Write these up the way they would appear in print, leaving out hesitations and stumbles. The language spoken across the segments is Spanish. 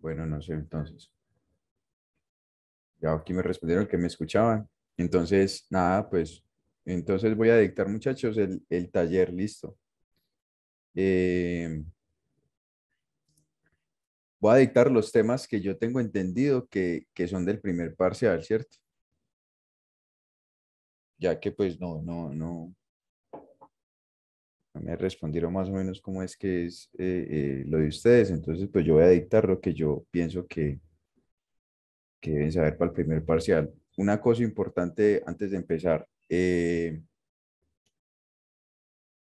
Bueno, no sé, entonces. Ya aquí me respondieron que me escuchaban. Entonces, nada, pues, entonces voy a dictar, muchachos, el taller, listo. Eh, Voy a dictar los temas que yo tengo entendido que son del primer parcial, ¿cierto? Ya que pues no me respondieron más o menos cómo es que es lo de ustedes. Entonces, pues yo voy a dictar lo que yo pienso que deben saber para el primer parcial. Una cosa importante antes de empezar.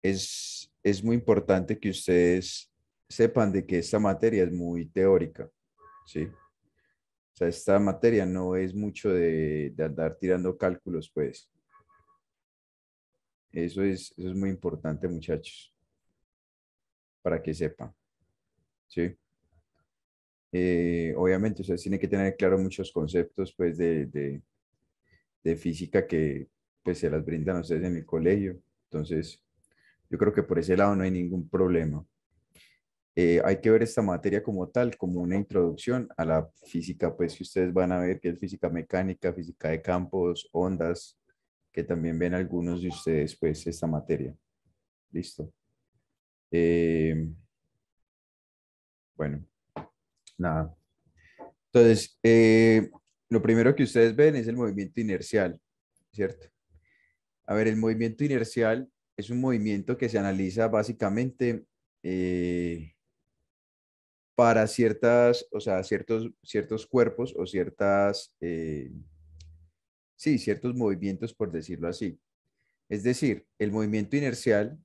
Es muy importante que ustedes sepan de que esta materia es muy teórica, ¿sí? O sea, esta materia no es mucho de andar tirando cálculos, pues. Eso es muy importante, muchachos, para que sepan, ¿sí? Obviamente, ustedes tienen que tener claro muchos conceptos, pues, de física que, pues, se las brindan a ustedes en el colegio. Entonces, yo creo que por ese lado no hay ningún problema. Hay que ver esta materia como tal, como una introducción a la física, pues que ustedes van a ver que es física mecánica, física de campos, ondas, que también ven algunos de ustedes, pues, esta materia. Listo. Eh, bueno, nada. Entonces, lo primero que ustedes ven es el movimiento inercial, ¿cierto? A ver, el movimiento inercial es un movimiento que se analiza básicamente para ciertas, o sea, ciertos cuerpos o sí, ciertos movimientos, por decirlo así. Es decir, el movimiento inercial,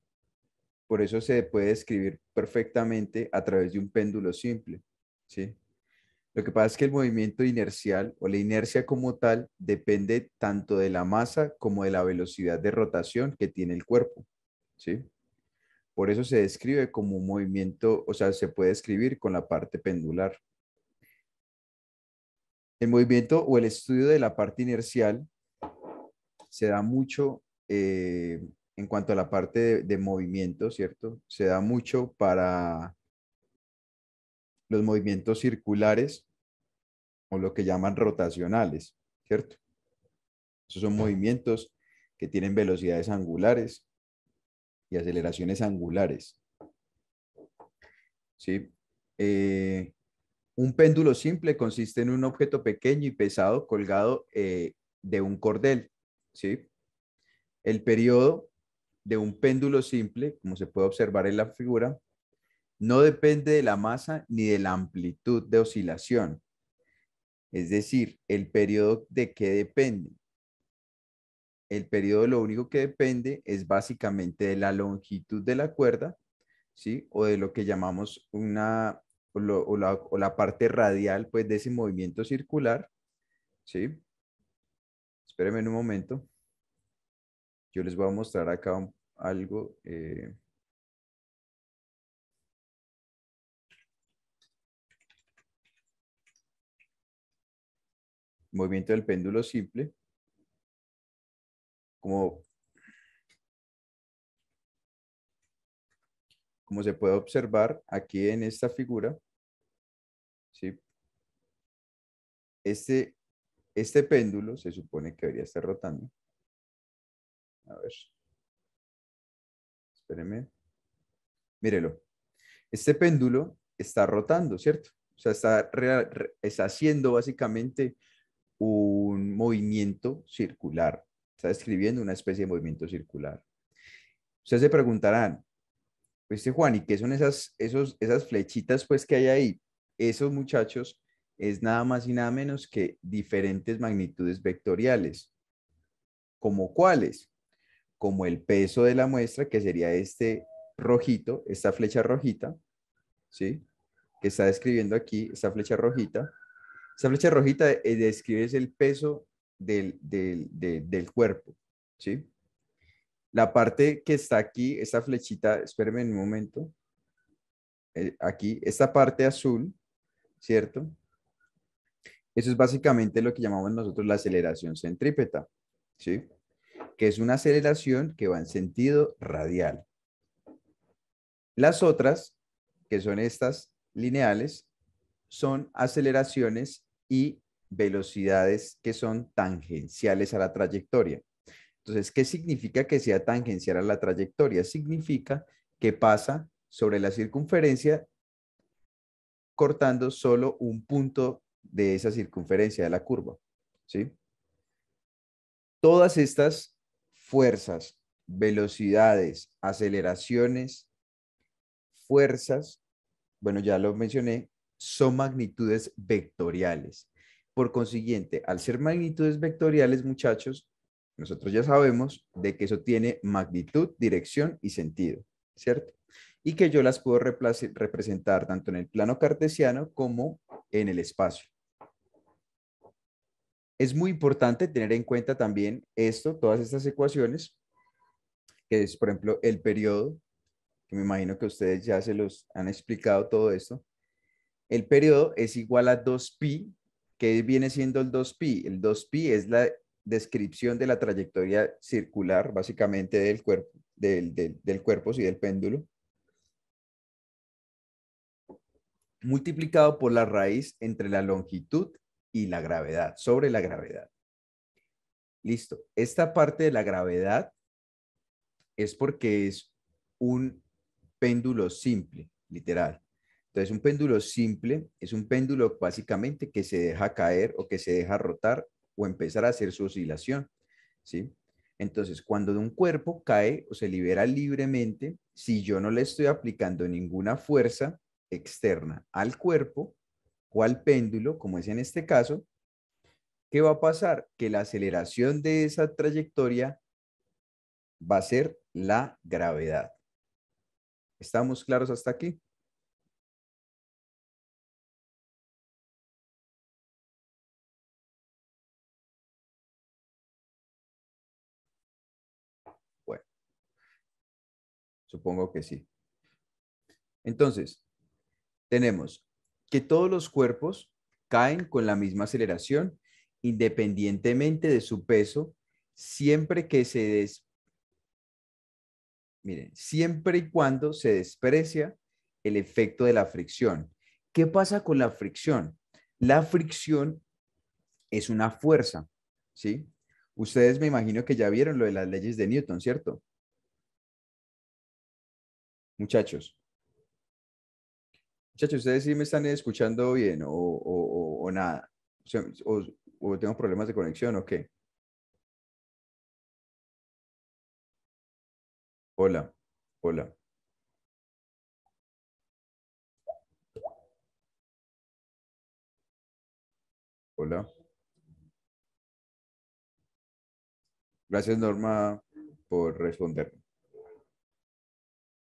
por eso se puede describir perfectamente a través de un péndulo simple, ¿sí? Lo que pasa es que el movimiento inercial o la inercia como tal depende tanto de la masa como de la velocidad de rotación que tiene el cuerpo, ¿sí? Por eso se describe como un movimiento, o sea, se puede describir con la parte pendular. El movimiento o el estudio de la parte inercial se da mucho en cuanto a la parte de movimiento, ¿cierto? Se da mucho para los movimientos circulares o lo que llaman rotacionales, ¿cierto? Esos son movimientos que tienen velocidades angulares y aceleraciones angulares, ¿sí? Eh, un péndulo simple consiste en un objeto pequeño y pesado colgado de un cordel, ¿sí? El periodo de un péndulo simple, como se puede observar en la figura, no depende de la masa ni de la amplitud de oscilación. Es decir, el periodo de qué depende. El periodo lo único que depende es básicamente de la longitud de la cuerda, ¿sí? O de lo que llamamos o la parte radial, pues, de ese movimiento circular, ¿sí? Espérenme un momento. Yo les voy a mostrar acá algo. Movimiento del péndulo simple. Como, como se puede observar aquí en esta figura, ¿sí? Este, este péndulo se supone que debería estar rotando. A ver, espérenme. Mírelo. Este péndulo está rotando, ¿cierto? O sea, está haciendo básicamente un movimiento circular. Está describiendo una especie de movimiento circular. Ustedes se preguntarán, pues, Juan, ¿y qué son esas flechitas pues que hay ahí? Esos, muchachos, es nada más y nada menos que diferentes magnitudes vectoriales. ¿Como cuáles? Como el peso de la muestra, que sería este rojito, esta flecha rojita, ¿sí? Que está describiendo aquí, esta flecha rojita. Esta flecha rojita describe el peso del cuerpo, ¿sí? La parte que está aquí, esta flechita, espérenme un momento, aquí, esta parte azul, ¿cierto? Eso es básicamente lo que llamamos nosotros la aceleración centrípeta, ¿sí? Que es una aceleración que va en sentido radial. Las otras, que son estas lineales, son aceleraciones y velocidades que son tangenciales a la trayectoria. Entonces, ¿qué significa que sea tangencial a la trayectoria? Significa que pasa sobre la circunferencia cortando solo un punto de esa circunferencia de la curva, ¿sí? Todas estas fuerzas, velocidades, aceleraciones, fuerzas, bueno, ya lo mencioné, son magnitudes vectoriales. Por consiguiente, al ser magnitudes vectoriales, muchachos, nosotros ya sabemos de que eso tiene magnitud, dirección y sentido, ¿cierto? Y que yo las puedo representar tanto en el plano cartesiano como en el espacio. Es muy importante tener en cuenta también esto, todas estas ecuaciones, que es, por ejemplo, el periodo, que me imagino que ustedes ya se los han explicado todo esto. El periodo es igual a 2pi, que viene siendo el 2pi. El 2pi es la descripción de la trayectoria circular, básicamente, del cuerpo, del cuerpo, sí, del péndulo, multiplicado por la raíz entre la longitud y la gravedad, sobre la gravedad. Listo. Esta parte de la gravedad es porque es un péndulo simple, literal. Entonces, un péndulo simple es un péndulo básicamente que se deja caer o que se deja rotar o empezar a hacer su oscilación, ¿sí? Entonces, cuando un cuerpo cae o se libera libremente, si yo no le estoy aplicando ninguna fuerza externa al cuerpo o al péndulo, como es en este caso, ¿qué va a pasar? Que la aceleración de esa trayectoria va a ser la gravedad. ¿Estamos claros hasta aquí? Bueno, supongo que sí. Entonces, tenemos que todos los cuerpos caen con la misma aceleración, independientemente de su peso, siempre que miren, siempre y cuando se desprecia el efecto de la fricción. ¿Qué pasa con la fricción? La fricción es una fuerza, ¿sí? Ustedes me imagino que ya vieron lo de las leyes de Newton, ¿cierto? Muchachos, muchachos, ¿ustedes sí me están escuchando bien o nada? O tengo problemas de conexión o qué? Hola, hola, hola. Gracias, Norma, por responder.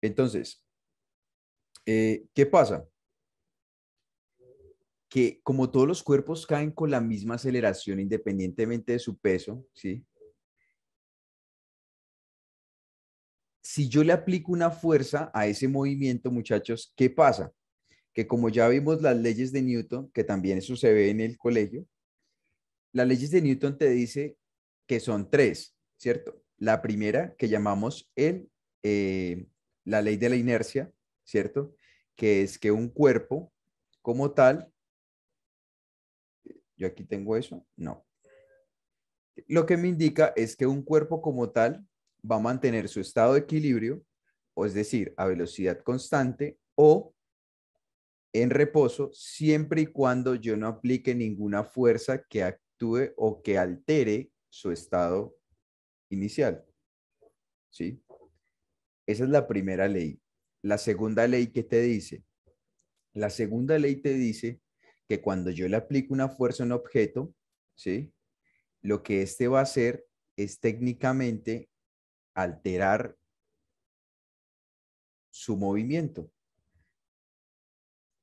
Entonces, ¿qué pasa? Que como todos los cuerpos caen con la misma aceleración independientemente de su peso, ¿sí? Si yo le aplico una fuerza a ese movimiento, muchachos, ¿qué pasa? Que como ya vimos las leyes de Newton, que también eso se ve en el colegio, las leyes de Newton te dice que son tres, ¿cierto? La primera que llamamos la ley de la inercia, ¿cierto? Que es que un cuerpo como tal, yo aquí tengo eso, no. Lo que me indica es que un cuerpo como tal va a mantener su estado de equilibrio, o es decir, a velocidad constante o en reposo, siempre y cuando yo no aplique ninguna fuerza que actúe o que altere su estado inicial, ¿sí? Esa es la primera ley. La segunda ley, ¿qué te dice? La segunda ley te dice que cuando yo le aplico una fuerza a un objeto, ¿sí? Lo que éste va a hacer es técnicamente alterar su movimiento.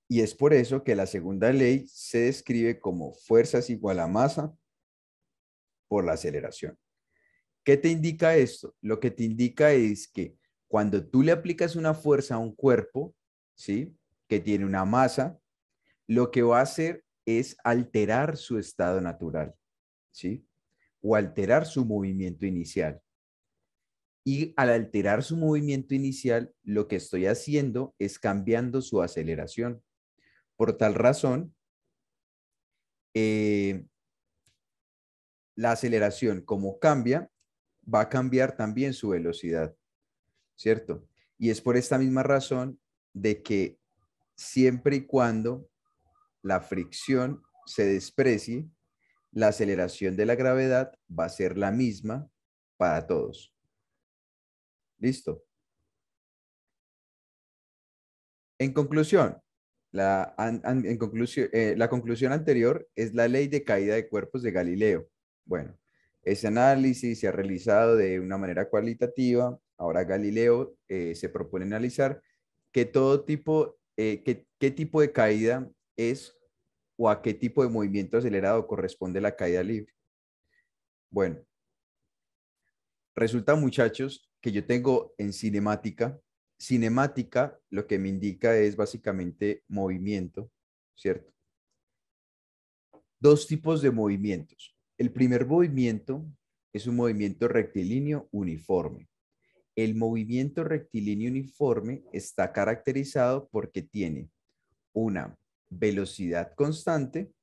Y es por eso que la segunda ley se describe como fuerza es igual a masa por la aceleración. ¿Qué te indica esto? Lo que te indica es que cuando tú le aplicas una fuerza a un cuerpo, ¿sí? Que tiene una masa, lo que va a hacer es alterar su estado natural, ¿sí? O alterar su movimiento inicial. Y al alterar su movimiento inicial, lo que estoy haciendo es cambiando su aceleración. Por tal razón, eh, la aceleración, como cambia, va a cambiar también su velocidad, ¿cierto? Y es por esta misma razón de que siempre y cuando la fricción se desprecie, la aceleración de la gravedad va a ser la misma para todos. ¿Listo? En conclusión, la conclusión anterior es la ley de caída de cuerpos de Galileo. Bueno, ese análisis se ha realizado de una manera cualitativa. Ahora Galileo se propone analizar qué tipo de caída es o a qué tipo de movimiento acelerado corresponde la caída libre. Bueno, resulta, muchachos, que yo tengo en cinemática. Cinemática lo que me indica es básicamente movimiento, ¿cierto? Dos tipos de movimientos. El primer movimiento es un movimiento rectilíneo uniforme. El movimiento rectilíneo uniforme está caracterizado porque tiene una velocidad constante,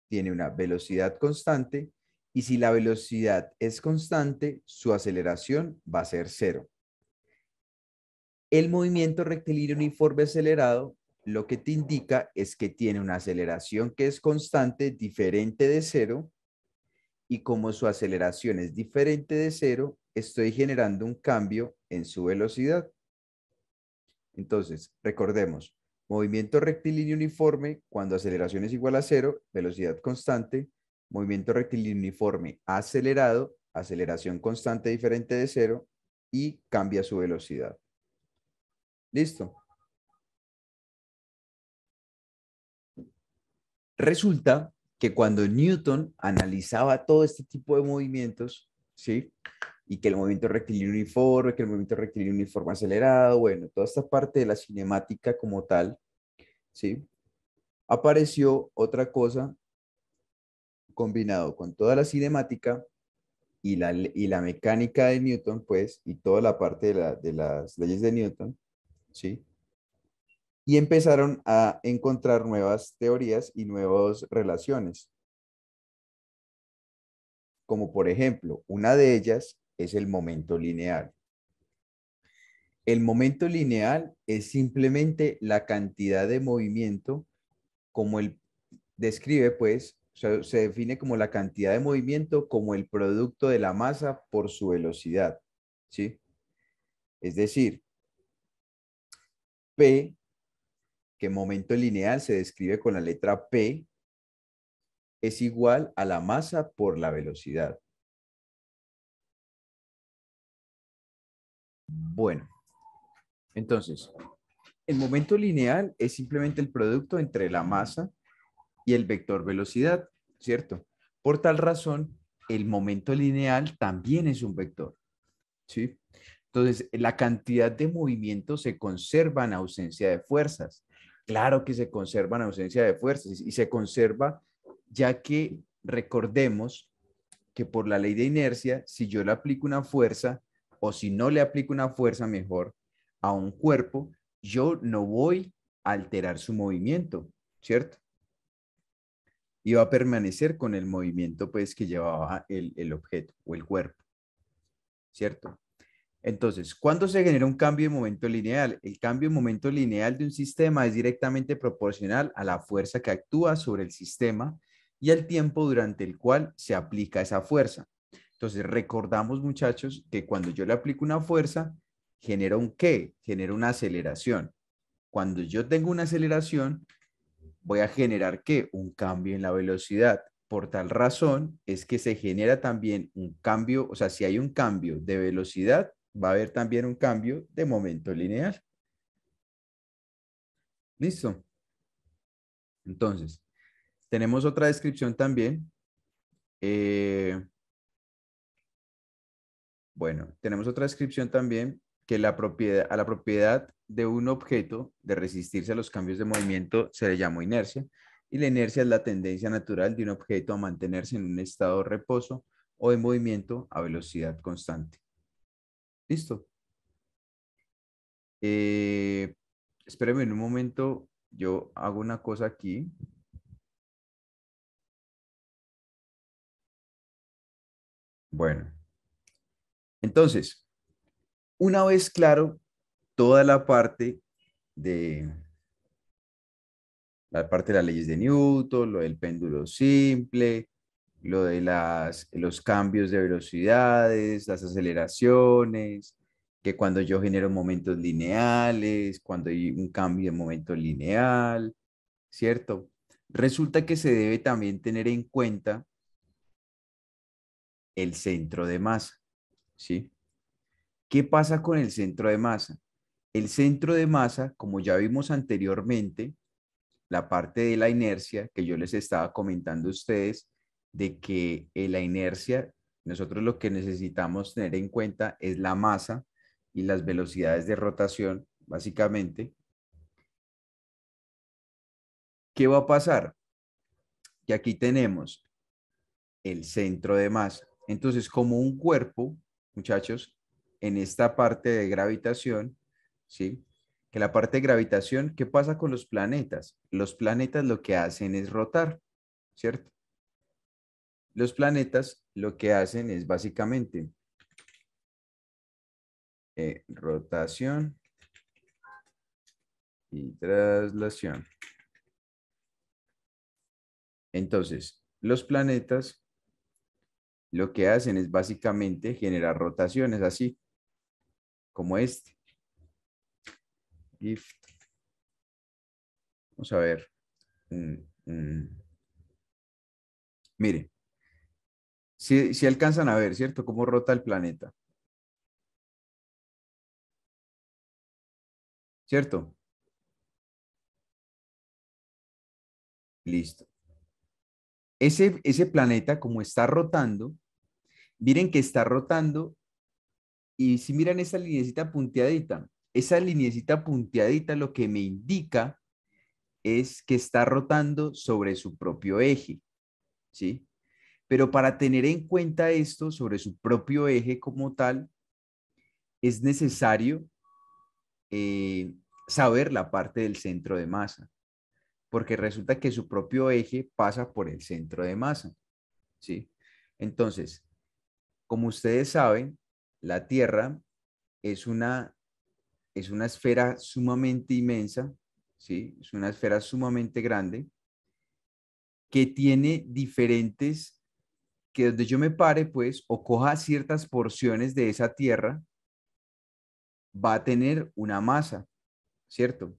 tiene una velocidad constante, y si la velocidad es constante, su aceleración va a ser cero. El movimiento rectilíneo uniforme acelerado lo que te indica es que tiene una aceleración que es constante, diferente de cero, y como su aceleración es diferente de cero, estoy generando un cambio en su velocidad. Entonces, recordemos, movimiento rectilíneo uniforme cuando aceleración es igual a cero, velocidad constante, movimiento rectilíneo uniforme acelerado, aceleración constante diferente de cero y cambia su velocidad. ¿Listo? Resulta que cuando Newton analizaba todo este tipo de movimientos, ¿sí? Y que el movimiento rectilíneo uniforme, que el movimiento rectilíneo uniforme acelerado, bueno, toda esta parte de la cinemática como tal, ¿sí? Apareció otra cosa combinado con toda la cinemática y la mecánica de Newton, pues, y toda la parte de las leyes de Newton, ¿sí? Y empezaron a encontrar nuevas teorías y nuevas relaciones, como por ejemplo, una de ellas es el momento lineal. El momento lineal es simplemente la cantidad de movimiento, como el describe, pues, se define como la cantidad de movimiento como el producto de la masa por su velocidad, ¿sí? Es decir, P, que momento lineal se describe con la letra P, es igual a la masa por la velocidad. Bueno, entonces, el momento lineal es simplemente el producto entre la masa y el vector velocidad, ¿cierto? Por tal razón, el momento lineal también es un vector, ¿sí? Entonces, la cantidad de movimiento se conserva en ausencia de fuerzas. Claro que se conserva en ausencia de fuerzas y se conserva ya que recordemos que por la ley de inercia, si yo le aplico una fuerza o si no le aplico una fuerza mejor a un cuerpo, yo no voy a alterar su movimiento, ¿cierto? Y va a permanecer con el movimiento pues que llevaba el objeto o el cuerpo, ¿cierto? Entonces, ¿cuándo se genera un cambio de momento lineal? El cambio de momento lineal de un sistema es directamente proporcional a la fuerza que actúa sobre el sistema y al tiempo durante el cual se aplica esa fuerza. Entonces, recordamos, muchachos, que cuando yo le aplico una fuerza, genera un ¿qué? Genera una aceleración. Cuando yo tengo una aceleración, voy a generar ¿qué? Un cambio en la velocidad. Por tal razón es que se genera también un cambio, o sea, si hay un cambio de velocidad, va a haber también un cambio de momento lineal. ¿Listo? Entonces, tenemos otra descripción también. Eh, bueno, tenemos otra descripción también que a la propiedad de un objeto de resistirse a los cambios de movimiento se le llama inercia. Y la inercia es la tendencia natural de un objeto a mantenerse en un estado de reposo o de movimiento a velocidad constante. ¿Listo? Eh, espéreme un momento, yo hago una cosa aquí. Bueno, entonces, una vez claro, toda de la parte de las leyes de Newton, lo del péndulo simple, lo de los cambios de velocidades, las aceleraciones, que cuando yo genero momentos lineales, cuando hay un cambio de momento lineal, ¿cierto? Resulta que se debe también tener en cuenta el centro de masa, ¿sí? ¿Qué pasa con el centro de masa? El centro de masa, como ya vimos anteriormente, la parte de la inercia que yo les estaba comentando a ustedes, de que la inercia, nosotros lo que necesitamos tener en cuenta es la masa y las velocidades de rotación, básicamente. ¿Qué va a pasar? Que aquí tenemos el centro de masa. Entonces, como un cuerpo, muchachos, en esta parte de gravitación, ¿sí? Que la parte de gravitación, ¿qué pasa con los planetas? Los planetas lo que hacen es rotar, ¿cierto? Los planetas lo que hacen es básicamente rotación y traslación. Entonces, los planetas lo que hacen es básicamente generar rotaciones así, como este. If, vamos a ver. Mm, mm. Mire, si alcanzan a ver, ¿cierto? Cómo rota el planeta, ¿cierto? Listo. Ese planeta, como está rotando, miren que está rotando y si miran esa lineecita punteadita lo que me indica es que está rotando sobre su propio eje, ¿sí? Pero para tener en cuenta esto sobre su propio eje como tal, es necesario saber la parte del centro de masa, porque resulta que su propio eje pasa por el centro de masa, ¿sí? Entonces, como ustedes saben, la Tierra es es una esfera sumamente inmensa, ¿sí? Es una esfera sumamente grande que tiene diferentes, que donde yo me pare, pues, o coja ciertas porciones de esa Tierra, va a tener una masa, ¿cierto?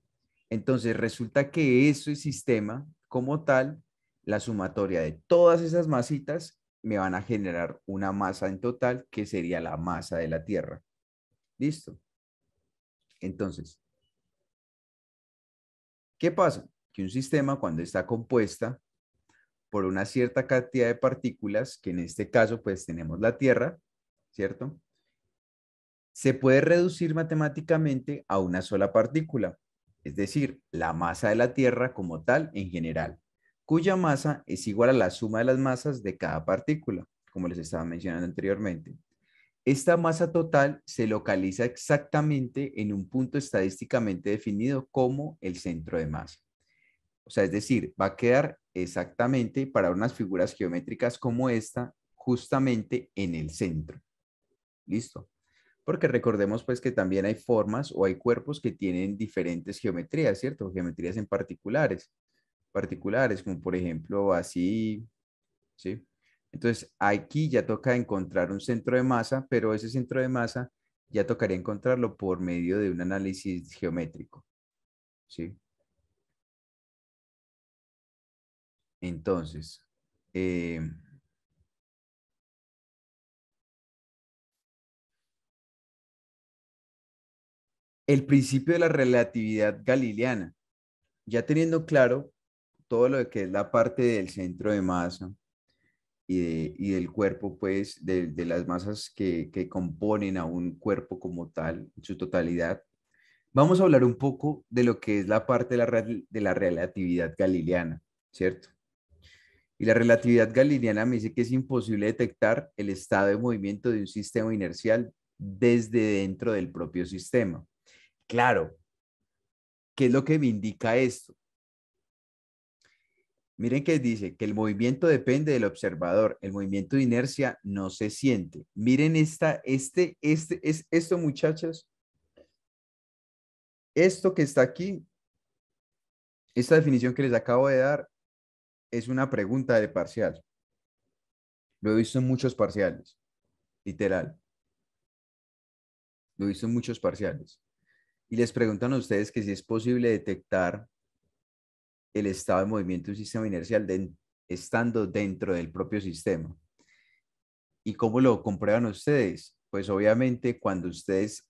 Entonces resulta que ese sistema como tal, la sumatoria de todas esas masitas me van a generar una masa en total que sería la masa de la Tierra. ¿Listo? Entonces, ¿qué pasa? Que un sistema cuando está compuesta por una cierta cantidad de partículas, que en este caso pues tenemos la Tierra, ¿cierto? Se puede reducir matemáticamente a una sola partícula, es decir, la masa de la Tierra como tal en general, cuya masa es igual a la suma de las masas de cada partícula, como les estaba mencionando anteriormente. Esta masa total se localiza exactamente en un punto estadísticamente definido como el centro de masa. O sea, es decir, va a quedar exactamente para unas figuras geométricas como esta, justamente en el centro. ¿Listo? Porque recordemos pues que también hay formas o hay cuerpos que tienen diferentes geometrías, ¿cierto? Geometrías en particulares, como por ejemplo así, ¿sí? Entonces aquí ya toca encontrar un centro de masa, pero ese centro de masa ya tocaría encontrarlo por medio de un análisis geométrico, ¿sí? Entonces, eh, el principio de la relatividad galileana, ya teniendo claro todo lo que es la parte del centro de masa y del cuerpo, pues, de las masas que componen a un cuerpo como tal, en su totalidad, vamos a hablar un poco de lo que es la parte de de la relatividad galileana, ¿cierto? Y la relatividad galileana me dice que es imposible detectar el estado de movimiento de un sistema inercial desde dentro del propio sistema. Claro, ¿qué es lo que me indica esto? Miren que dice que el movimiento depende del observador, el movimiento de inercia no se siente. Miren esto, muchachos, esto que está aquí, esta definición que les acabo de dar es una pregunta de parcial. Lo he visto en muchos parciales, literal. Lo he visto en muchos parciales. Y les preguntan a ustedes que si es posible detectar el estado de movimiento de un sistema inercial estando dentro del propio sistema. ¿Y cómo lo comprueban ustedes? Pues obviamente cuando ustedes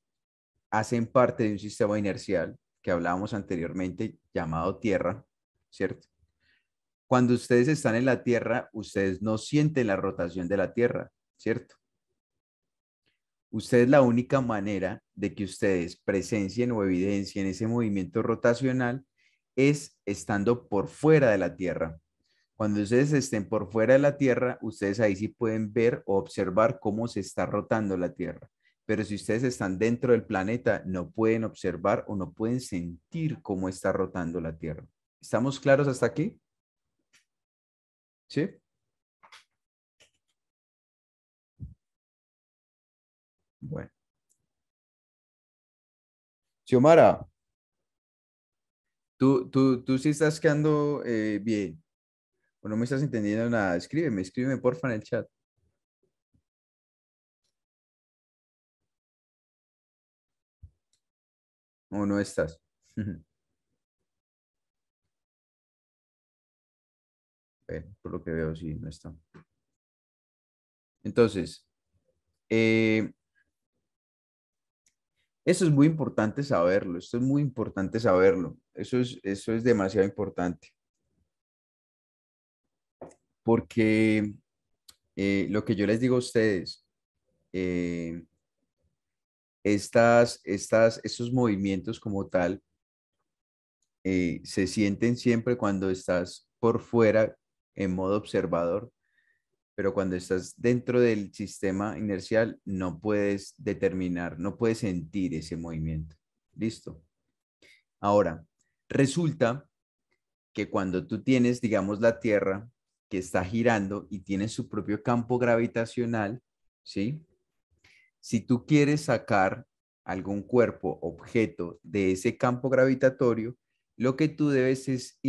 hacen parte de un sistema inercial que hablábamos anteriormente llamado Tierra, ¿cierto? Cuando ustedes están en la Tierra, ustedes no sienten la rotación de la Tierra, ¿cierto? Ustedes la única manera de que ustedes presencien o evidencien ese movimiento rotacional es estando por fuera de la Tierra. Cuando ustedes estén por fuera de la Tierra, ustedes ahí sí pueden ver o observar cómo se está rotando la Tierra. Pero si ustedes están dentro del planeta, no pueden observar o no pueden sentir cómo está rotando la Tierra. ¿Estamos claros hasta aquí? ¿Sí? Bueno. Xiomara, tú sí estás quedando bien. O no me estás entendiendo nada. Escríbeme porfa en el chat. O no estás. Bueno, por lo que veo, sí, no está. Entonces, eh, eso es muy importante saberlo. Esto es muy importante saberlo. Eso es demasiado importante. Porque lo que yo les digo a ustedes, eh, estos movimientos como tal, se sienten siempre cuando estás por fuera en modo observador, pero cuando estás dentro del sistema inercial no puedes determinar, no puedes sentir ese movimiento. ¿Listo? Ahora, resulta que cuando tú tienes, digamos, la Tierra que está girando y tiene su propio campo gravitacional, ¿sí? Si tú quieres sacar algún cuerpo, objeto de ese campo gravitatorio, lo que tú debes es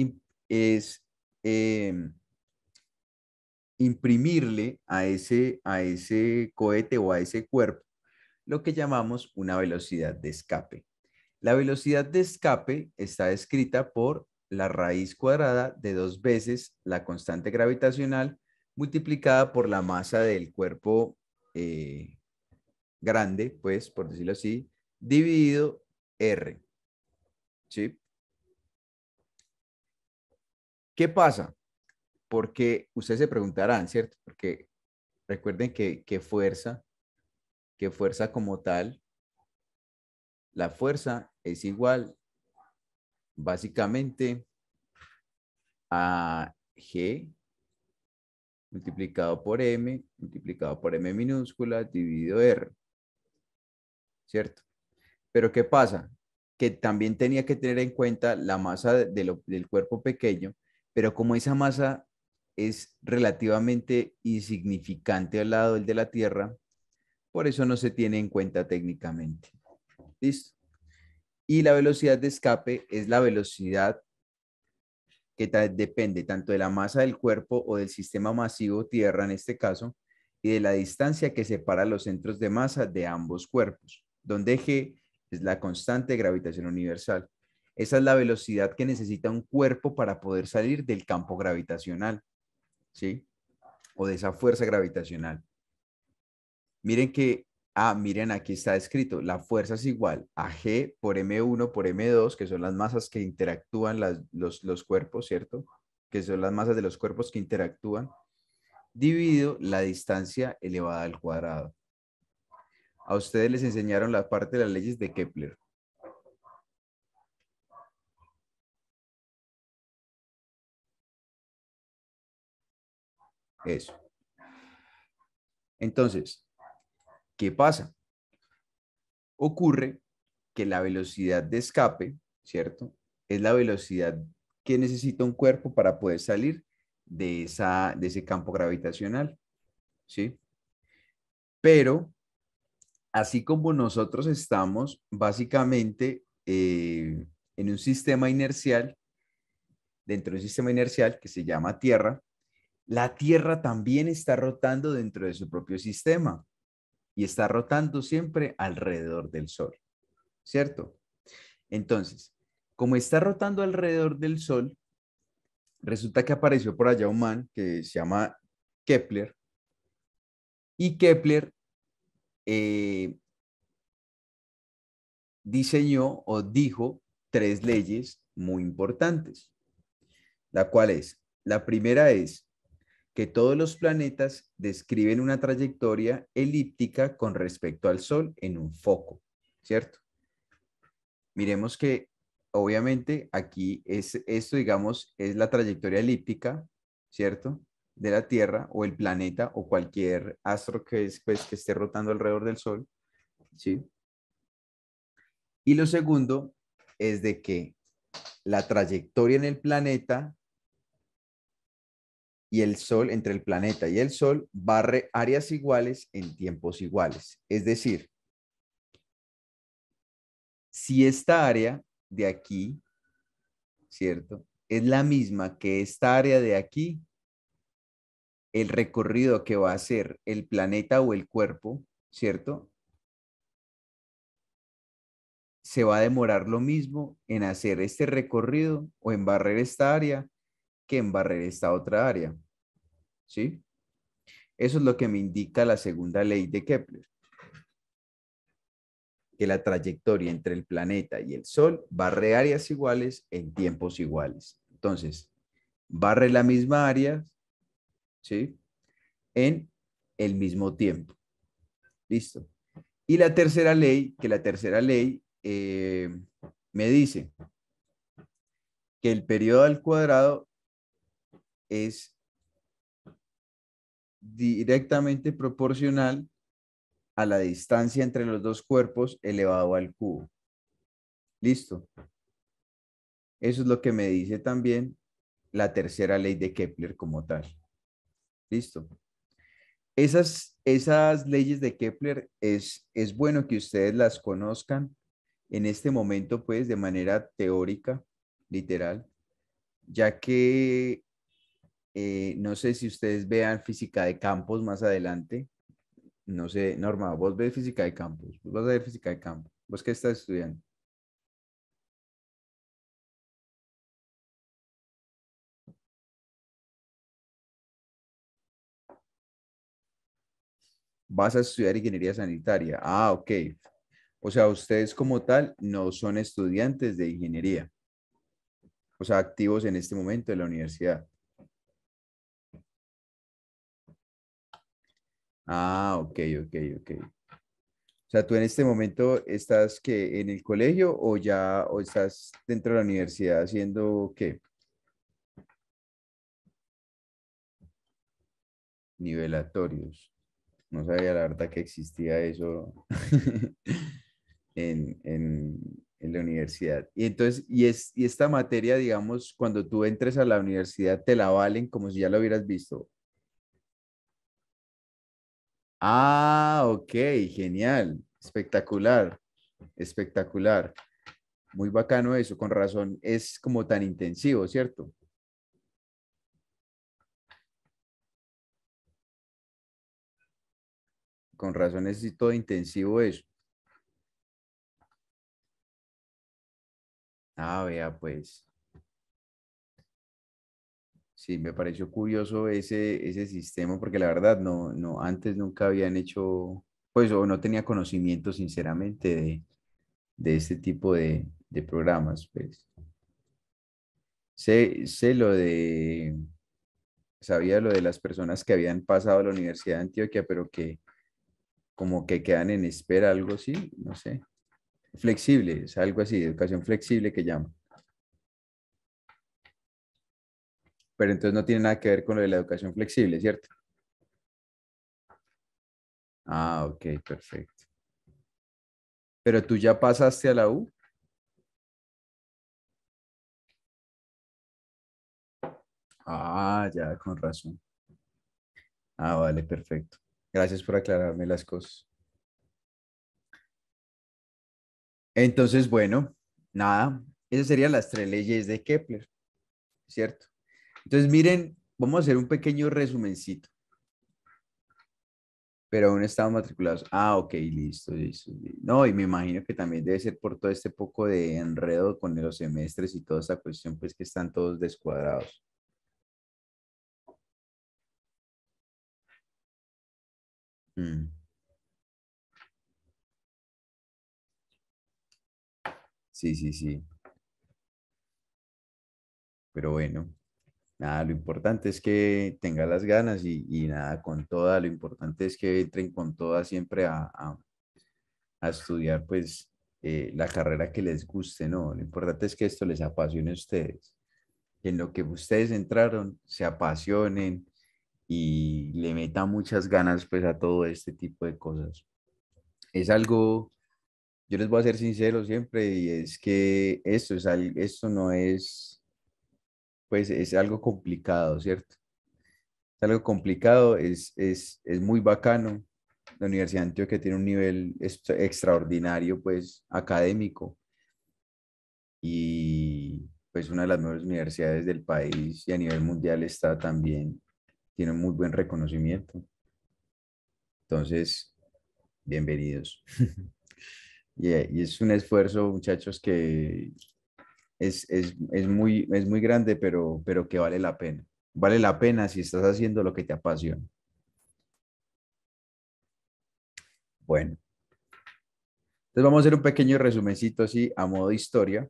em, imprimirle a ese cohete o a ese cuerpo lo que llamamos una velocidad de escape. La velocidad de escape está descrita por la raíz cuadrada de 2 veces la constante gravitacional multiplicada por la masa del cuerpo grande, pues, por decirlo así, dividido R. ¿Sí? ¿Qué pasa? Porque ustedes se preguntarán, ¿cierto? Porque recuerden que fuerza como tal, la fuerza es igual básicamente a G multiplicado por M, multiplicado por M minúscula, dividido R, ¿cierto? Pero ¿qué pasa? Que también tenía que tener en cuenta la masa del cuerpo pequeño, pero como esa masa es relativamente insignificante al lado del de la Tierra, por eso no se tiene en cuenta técnicamente. ¿Listo? Y la velocidad de escape es la velocidad que depende tanto de la masa del cuerpo o del sistema masivo Tierra en este caso, y de la distancia que separa los centros de masa de ambos cuerpos, donde G es la constante de gravitación universal. Esa es la velocidad que necesita un cuerpo para poder salir del campo gravitacional, ¿sí? O de esa fuerza gravitacional. Miren miren, aquí está escrito, la fuerza es igual a G por M1 por M2, que son las masas que interactúan los cuerpos, ¿cierto? Que son las masas de los cuerpos que interactúan, dividido la distancia elevada al cuadrado. A ustedes les enseñaron la parte de las leyes de Kepler. Eso. Entonces, ¿qué pasa? Ocurre que la velocidad de escape, ¿cierto? Es la velocidad que necesita un cuerpo para poder salir de ese campo gravitacional, ¿sí? Pero así como nosotros estamos básicamente en un sistema inercial, dentro de un sistema inercial que se llama Tierra, la Tierra también está rotando dentro de su propio sistema y está rotando siempre alrededor del Sol, ¿cierto? Entonces, como está rotando alrededor del Sol, resulta que apareció por allá un man que se llama Kepler, y Kepler eh, diseñó o dijo tres leyes muy importantes, la cual es, la primera es que todos los planetas describen una trayectoria elíptica con respecto al Sol en un foco, ¿cierto? Miremos que obviamente aquí es esto, digamos, es la trayectoria elíptica, ¿cierto? De la Tierra o el planeta o cualquier astro que, pues, que esté rotando alrededor del Sol, ¿sí? Y lo segundo es de que la trayectoria en el planeta y el Sol, entre el planeta y el Sol, barre áreas iguales en tiempos iguales. Es decir, si esta área de aquí, ¿cierto? Es la misma que esta área de aquí, el recorrido que va a hacer el planeta o el cuerpo, ¿cierto? Se va a demorar lo mismo en hacer este recorrido o en barrer esta área que en barrer esta otra área, ¿sí? Eso es lo que me indica la segunda ley de Kepler, que la trayectoria entre el planeta y el Sol barre áreas iguales en tiempos iguales. Entonces, barre la misma área, ¿sí? En el mismo tiempo. Listo. Y la tercera ley, que la tercera ley me dice que el periodo al cuadrado es directamente proporcional a la distancia entre los dos cuerpos elevado al cubo. Listo. Eso es lo que me dice también la tercera ley de Kepler como tal. Listo. Esas leyes de Kepler es bueno que ustedes las conozcan en este momento, pues, de manera teórica, literal, ya que no sé si ustedes vean física de campos más adelante. No sé, Norma, vos ves física de campos, vos vas a ver física de campos. ¿Vos qué estás estudiando? Vas a estudiar ingeniería sanitaria. Ah, ok. O sea, ustedes como tal no son estudiantes de ingeniería, o sea, activos en este momento de la universidad. Ah, ok, ok, ok. O sea, tú en este momento estás que en el colegio o ya o estás dentro de la universidad haciendo qué? Nivelatorios. No sabía la verdad que existía eso en la universidad. Y entonces, y esta materia, digamos, cuando tú entres a la universidad, te la valen como si ya lo hubieras visto. Ah, ok, genial, espectacular, espectacular. Muy bacano eso, con razón, es como tan intensivo, ¿cierto? Con razón es todo intensivo eso. Ah, vea, pues, sí, me pareció curioso ese sistema porque la verdad no, antes nunca habían hecho, pues, o no tenía conocimiento, sinceramente, de este tipo de programas, pues. Sé lo de, sabía lo de las personas que habían pasado a la Universidad de Antioquia, pero que como que quedan en espera, algo así, no sé. Flexible, es algo así, educación flexible que llaman. Pero entonces no tiene nada que ver con lo de la educación flexible, ¿cierto? Ah, ok, perfecto. Pero tú ya pasaste a la U. Ah, ya, con razón. Ah, vale, perfecto. Gracias por aclararme las cosas. Entonces, bueno, nada, esas serían las tres leyes de Kepler, ¿cierto? Entonces, miren, vamos a hacer un pequeño resumencito, pero aún estamos matriculados. Ah, ok, listo, listo, listo. No, y me imagino que también debe ser por todo este poco de enredo con los semestres y toda esa cuestión, pues que están todos descuadrados. Mm, sí, sí, sí, pero bueno. Nada, lo importante es que tenga las ganas y nada, con toda, lo importante es que entren con toda siempre a estudiar pues la carrera que les guste, ¿no? Lo importante es que esto les apasione a ustedes, que en lo que ustedes entraron se apasionen y le metan muchas ganas pues a todo este tipo de cosas. Es algo, yo les voy a ser sincero siempre y es que esto no es, pues es algo complicado, ¿cierto? Es algo complicado, es muy bacano. La Universidad de Antioquia tiene un nivel extraordinario, pues, académico y pues una de las mejores universidades del país y a nivel mundial está también, tiene un muy buen reconocimiento. Entonces, bienvenidos. Y es un esfuerzo, muchachos, que es muy grande, pero que vale la pena. Vale la pena si estás haciendo lo que te apasiona. Bueno. Entonces vamos a hacer un pequeño resumencito así a modo de historia.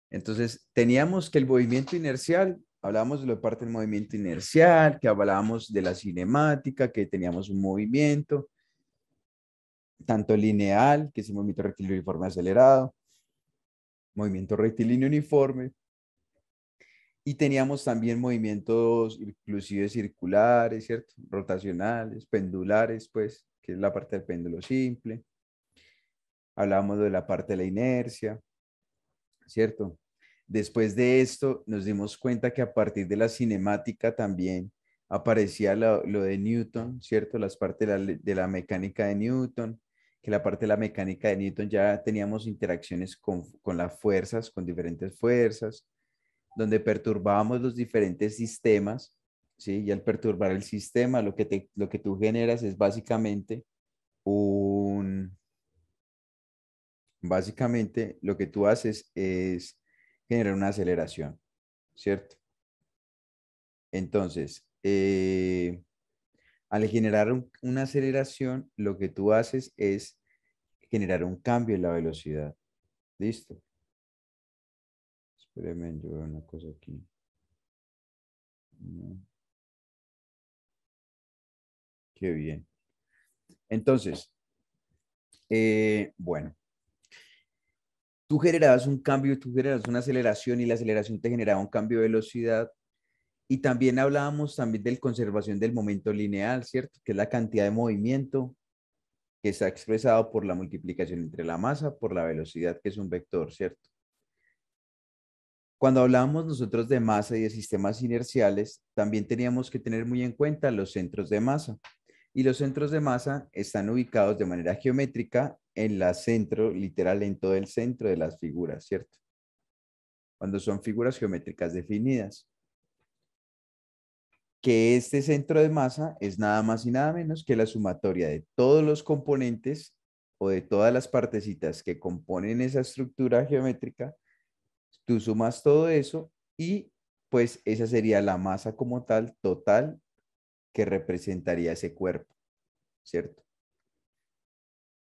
Entonces teníamos que el movimiento inercial, hablábamos de la parte del movimiento inercial, que hablábamos de la cinemática, que teníamos un movimiento, tanto lineal, que es el movimiento rectilíneo uniforme acelerado, movimiento rectilíneo uniforme, y teníamos también movimientos inclusive circulares, ¿cierto? Rotacionales, pendulares, pues, que es la parte del péndulo simple. Hablábamos de la parte de la inercia, ¿cierto? Después de esto, nos dimos cuenta que a partir de la cinemática también aparecía lo de Newton, ¿cierto? Las partes de la mecánica de Newton, que la parte de la mecánica de Newton ya teníamos interacciones con las fuerzas, con diferentes fuerzas, donde perturbábamos los diferentes sistemas, ¿sí? Y al perturbar el sistema, lo que tú generas es un, básicamente lo que tú haces es generar una aceleración, ¿cierto? Entonces, al generar una aceleración, lo que tú haces es generar un cambio en la velocidad. ¿Listo? Espérenme, yo veo una cosa aquí. No, qué bien. Entonces, bueno, tú generabas un cambio, tú generabas una aceleración y la aceleración te generaba un cambio de velocidad. Y también hablábamos también de conservación del momento lineal, ¿cierto? Que es la cantidad de movimiento que está expresado por la multiplicación entre la masa por la velocidad, que es un vector, ¿cierto? Cuando hablábamos nosotros de masa y de sistemas inerciales, también teníamos que tener muy en cuenta los centros de masa. Y los centros de masa están ubicados de manera geométrica en la centro, literal, en todo el centro de las figuras, ¿cierto? Cuando son figuras geométricas definidas. Que este centro de masa es nada más y nada menos que la sumatoria de todos los componentes o de todas las partecitas que componen esa estructura geométrica. Tú sumas todo eso y pues esa sería la masa como tal, total, que representaría ese cuerpo, ¿cierto?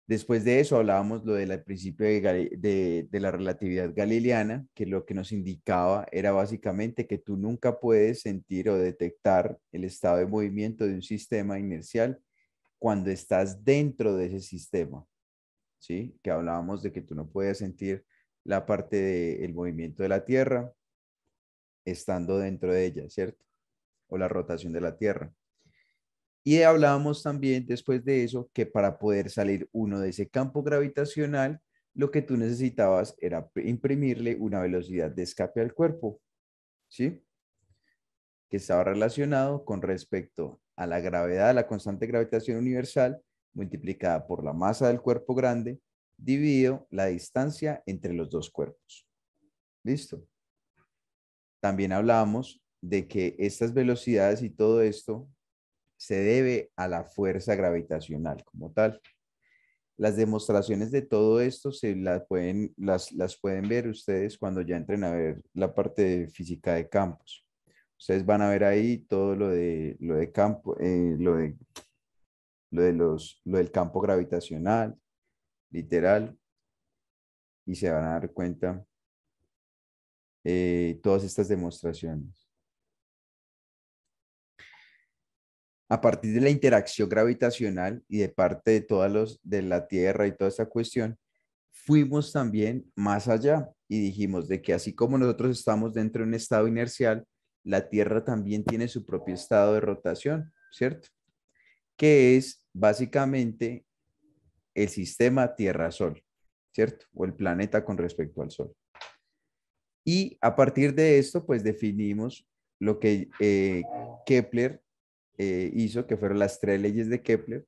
Después de eso hablábamos lo del principio de la relatividad galileana, que lo que nos indicaba era básicamente que tú nunca puedes sentir o detectar el estado de movimiento de un sistema inercial cuando estás dentro de ese sistema, ¿sí? Que hablábamos de que tú no puedes sentir la parte del movimiento de la Tierra estando dentro de ella, ¿cierto? O la rotación de la Tierra. Y hablábamos también después de eso que para poder salir uno de ese campo gravitacional, lo que tú necesitabas era imprimirle una velocidad de escape al cuerpo, ¿sí? que estaba relacionado con respecto a la gravedad, la constante de gravitación universal, multiplicada por la masa del cuerpo grande, dividido la distancia entre los dos cuerpos. ¿Listo? También hablábamos de que estas velocidades y todo esto se debe a la fuerza gravitacional como tal. Las demostraciones de todo esto las pueden ver ustedes cuando ya entren a ver la parte de física de campos. Ustedes van a ver ahí todo lo de campo, lo del campo gravitacional, literal, y se van a dar cuenta todas estas demostraciones. A partir de la interacción gravitacional y de parte de todos los de la Tierra y toda esta cuestión, fuimos también más allá y dijimos de que así como nosotros estamos dentro de un estado inercial, la Tierra también tiene su propio estado de rotación, ¿cierto? Que es básicamente el sistema Tierra-Sol, ¿cierto? O el planeta con respecto al Sol. Y a partir de esto, pues definimos lo que Kepler hizo, que fueron las tres leyes de Kepler,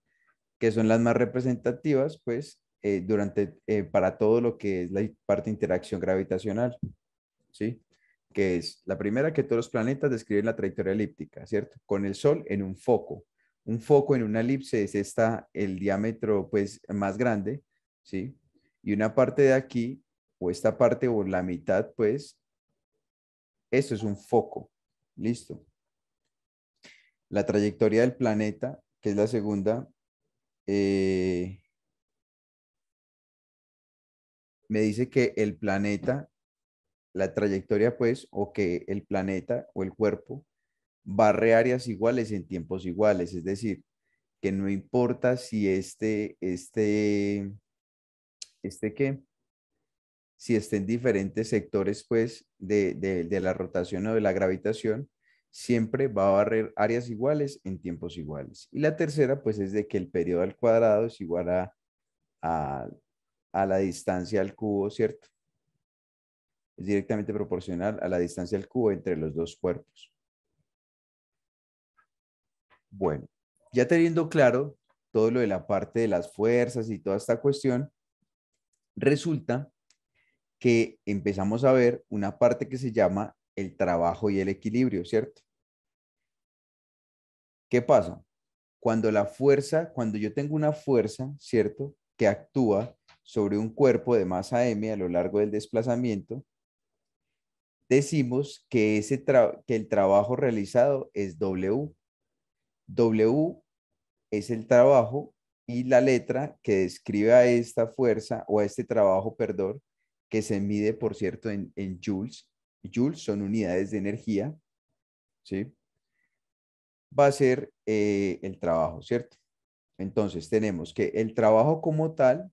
que son las más representativas, pues, para todo lo que es la parte de interacción gravitacional, ¿sí? Que es la primera, que todos los planetas describen la trayectoria elíptica, ¿cierto? Con el Sol en un foco. Un foco en una elipse es el diámetro, pues, más grande, ¿sí? Y una parte de aquí, o esta parte, o la mitad, pues, esto es un foco, ¿listo? La trayectoria del planeta, que es la segunda, eh, me dice que el planeta, la trayectoria pues, o que el planeta o el cuerpo barre áreas iguales en tiempos iguales, es decir, que no importa si ¿qué? Si esté en diferentes sectores pues de la rotación o de la gravitación, siempre va a barrer áreas iguales en tiempos iguales. Y la tercera pues es de que el periodo al cuadrado es igual a, a la distancia al cubo, ¿cierto? Es directamente proporcional a la distancia al cubo entre los dos cuerpos. Bueno, ya teniendo claro todo lo de la parte de las fuerzas y toda esta cuestión, resulta que empezamos a ver una parte que se llama el trabajo y el equilibrio, ¿cierto? ¿Qué pasa? Cuando yo tengo una fuerza, ¿cierto? Que actúa sobre un cuerpo de masa m a lo largo del desplazamiento, decimos que, que el trabajo realizado es W. W es el trabajo y la letra que describe a esta fuerza o a este trabajo, perdón, que se mide, por cierto, en joules. Joules son unidades de energía, ¿sí? Va a ser el trabajo, ¿cierto? Entonces tenemos que el trabajo como tal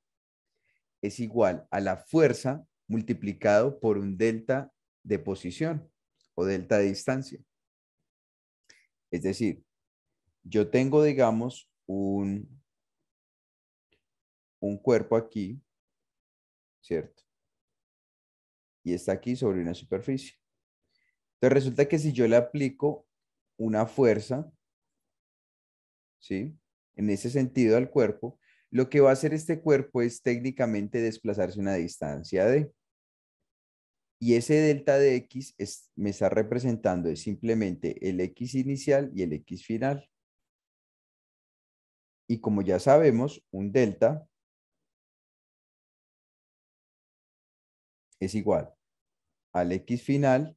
es igual a la fuerza multiplicado por un delta de posición o delta de distancia. Es decir, yo tengo, digamos, un cuerpo aquí, ¿cierto? Y está aquí sobre una superficie. Entonces resulta que si yo le aplico una fuerza, ¿sí? En ese sentido al cuerpo, lo que va a hacer este cuerpo es técnicamente desplazarse una distancia de. Y ese delta de X me está representando es simplemente el X inicial y el X final. Y como ya sabemos, un delta es igual al X final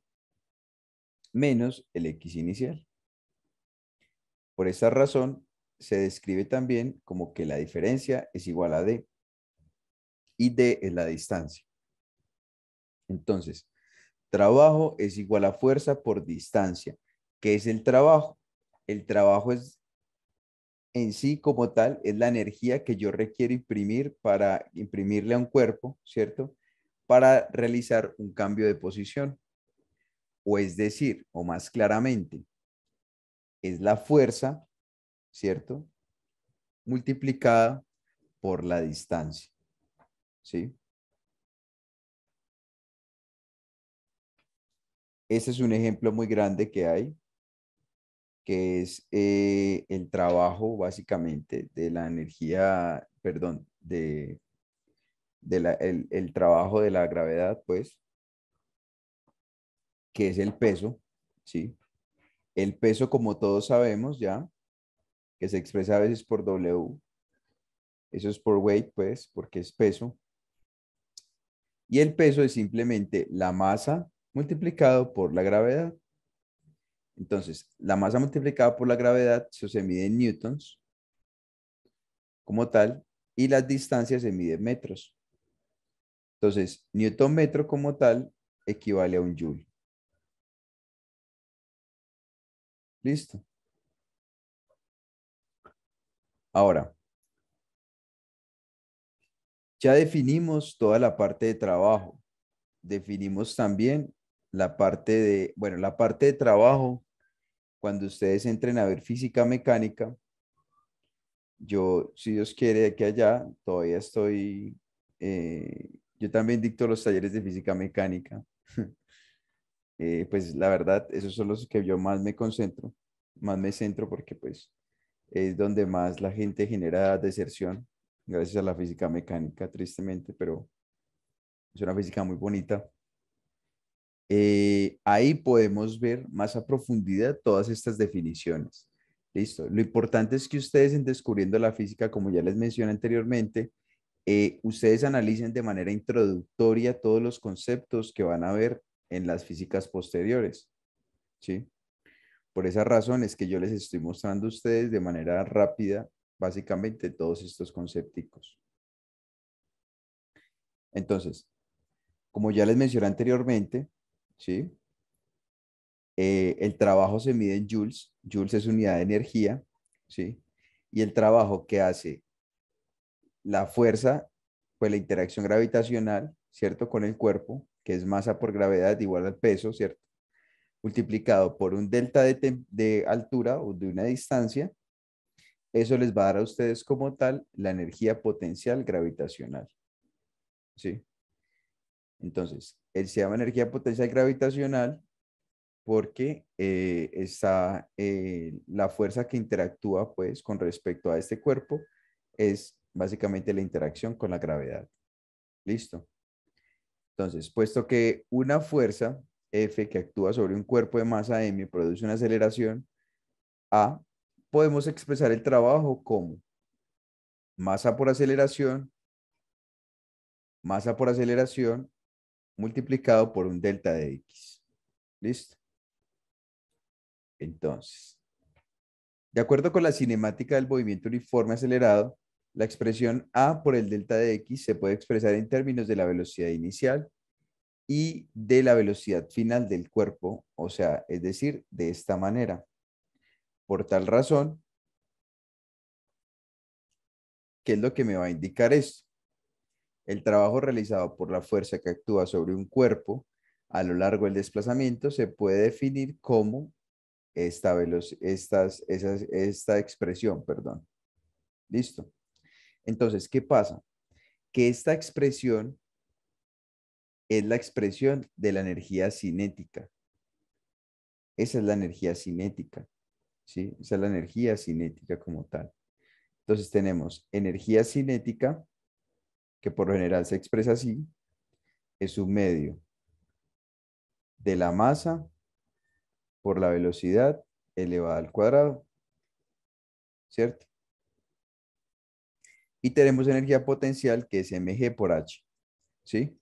menos el X inicial. Por esa razón, se describe también como que la diferencia es igual a D y D es la distancia. Entonces, trabajo es igual a fuerza por distancia. ¿Qué es el trabajo? El trabajo es en sí como tal, es la energía que yo requiero imprimir para imprimirle a un cuerpo, ¿cierto? Para realizar un cambio de posición. O es decir, o más claramente, es la fuerza, ¿cierto? Multiplicada por la distancia, ¿sí? Ese es un ejemplo muy grande que hay. que es el trabajo básicamente de la energía, perdón, el trabajo de la gravedad, pues, que es el peso, ¿sí? El peso, como todos sabemos ya, que se expresa a veces por W, eso es por weight, pues, porque es peso. Y el peso es simplemente la masa multiplicado por la gravedad. Entonces, la masa multiplicada por la gravedad, eso se mide en newtons como tal, y las distancias se miden en metros. Entonces, newton metro como tal equivale a un joule. Listo. Ahora, ya definimos toda la parte de trabajo. Definimos también la parte de, bueno, la parte de trabajo, cuando ustedes entren a ver física mecánica, yo, si Dios quiere, de aquí a allá, todavía estoy, yo también dicto los talleres de física mecánica. Pues la verdad, esos son los que yo más me concentro, más me centro porque pues es donde más la gente genera deserción, gracias a la física mecánica, tristemente, pero es una física muy bonita. Ahí podemos ver más a profundidad todas estas definiciones. Listo. Lo importante es que ustedes en descubriendo la física, como ya les mencioné anteriormente, ustedes analicen de manera introductoria todos los conceptos que van a ver en las físicas posteriores, ¿sí? Por esa razón es que yo les estoy mostrando a ustedes de manera rápida, básicamente, todos estos conceptos. Entonces, como ya les mencioné anteriormente, ¿sí? El trabajo se mide en joules. Joules es unidad de energía, ¿sí? Y el trabajo que hace la fuerza, pues la interacción gravitacional, ¿cierto? Con el cuerpo, que es masa por gravedad igual al peso, ¿cierto? Multiplicado por un delta de altura o de una distancia, eso les va a dar a ustedes como tal la energía potencial gravitacional, ¿sí? Entonces, él se llama energía potencial gravitacional porque está la fuerza que interactúa pues con respecto a este cuerpo es básicamente la interacción con la gravedad. Listo. Entonces, puesto que una fuerza F que actúa sobre un cuerpo de masa M produce una aceleración A, podemos expresar el trabajo como masa por aceleración multiplicado por un delta de X. ¿Listo? Entonces, de acuerdo con la cinemática del movimiento uniforme acelerado, la expresión A por el delta de X se puede expresar en términos de la velocidad inicial y de la velocidad final del cuerpo, o sea, es decir, de esta manera. Por tal razón, ¿qué es lo que me va a indicar esto? El trabajo realizado por la fuerza que actúa sobre un cuerpo a lo largo del desplazamiento se puede definir como esta expresión, perdón. ¿Listo? Entonces, ¿qué pasa? Que esta expresión es la expresión de la energía cinética. Esa es la energía cinética, ¿sí? Esa es la energía cinética como tal. Entonces tenemos energía cinética, que por lo general se expresa así, es un medio de la masa por la velocidad elevada al cuadrado, ¿cierto? Y tenemos energía potencial, que es mg por h, ¿sí?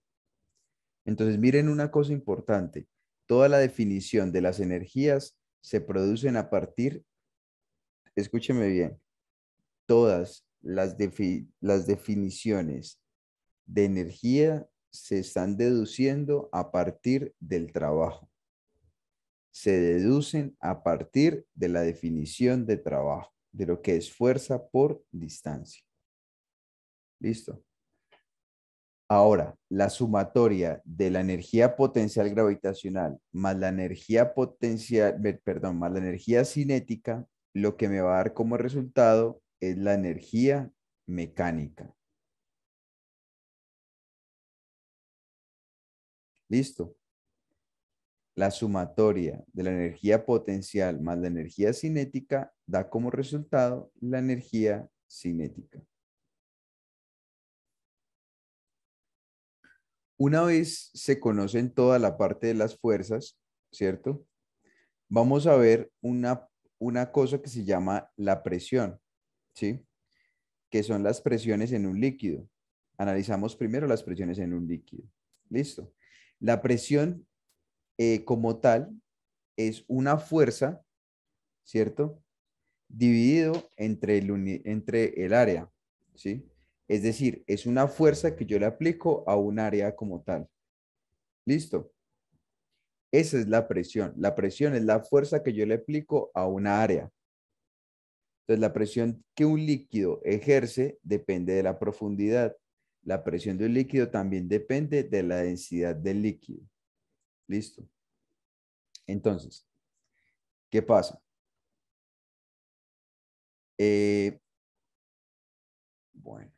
Entonces miren una cosa importante. Toda la definición de las energías se producen a partir, escúcheme bien, todas las definiciones de energía se están deduciendo a partir del trabajo. Se deducen a partir de la definición de trabajo, de lo que es fuerza por distancia. ¿Listo? Ahora, la sumatoria de la energía potencial gravitacional más la energía potencial, perdón, más la energía cinética, lo que me va a dar como resultado es la energía mecánica. ¿Listo? La sumatoria de la energía potencial más la energía cinética da como resultado la energía cinética. Una vez se conocen toda la parte de las fuerzas, ¿cierto? Vamos a ver una cosa que se llama la presión, ¿sí? Que son las presiones en un líquido. Analizamos primero las presiones en un líquido. Listo. La presión como tal es una fuerza, ¿cierto? Dividido entre el área, ¿sí? Es decir, es una fuerza que yo le aplico a un área como tal. ¿Listo? Esa es la presión. La presión es la fuerza que yo le aplico a una área. Entonces, la presión que un líquido ejerce depende de la profundidad. La presión de un líquido también depende de la densidad del líquido. ¿Listo? Entonces, ¿qué pasa? Eh, bueno,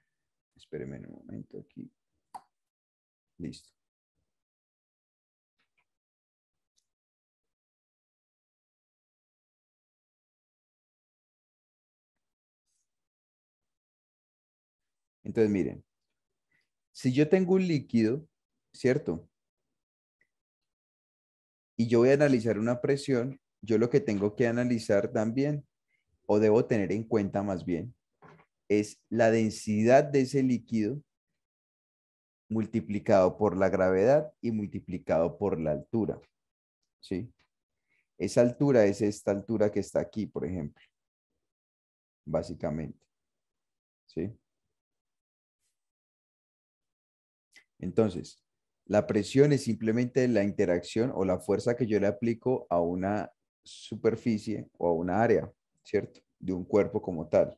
espéreme un momento aquí. Listo. Entonces, miren, si yo tengo un líquido, ¿cierto? Y yo voy a analizar una presión, yo lo que tengo que analizar también, o debo tener en cuenta más bien, es la densidad de ese líquido multiplicado por la gravedad y multiplicado por la altura, ¿sí? Esa altura es esta altura que está aquí, por ejemplo, básicamente, ¿sí? Entonces, la presión es simplemente la interacción o la fuerza que yo le aplico a una superficie o a una área, ¿cierto? De un cuerpo como tal.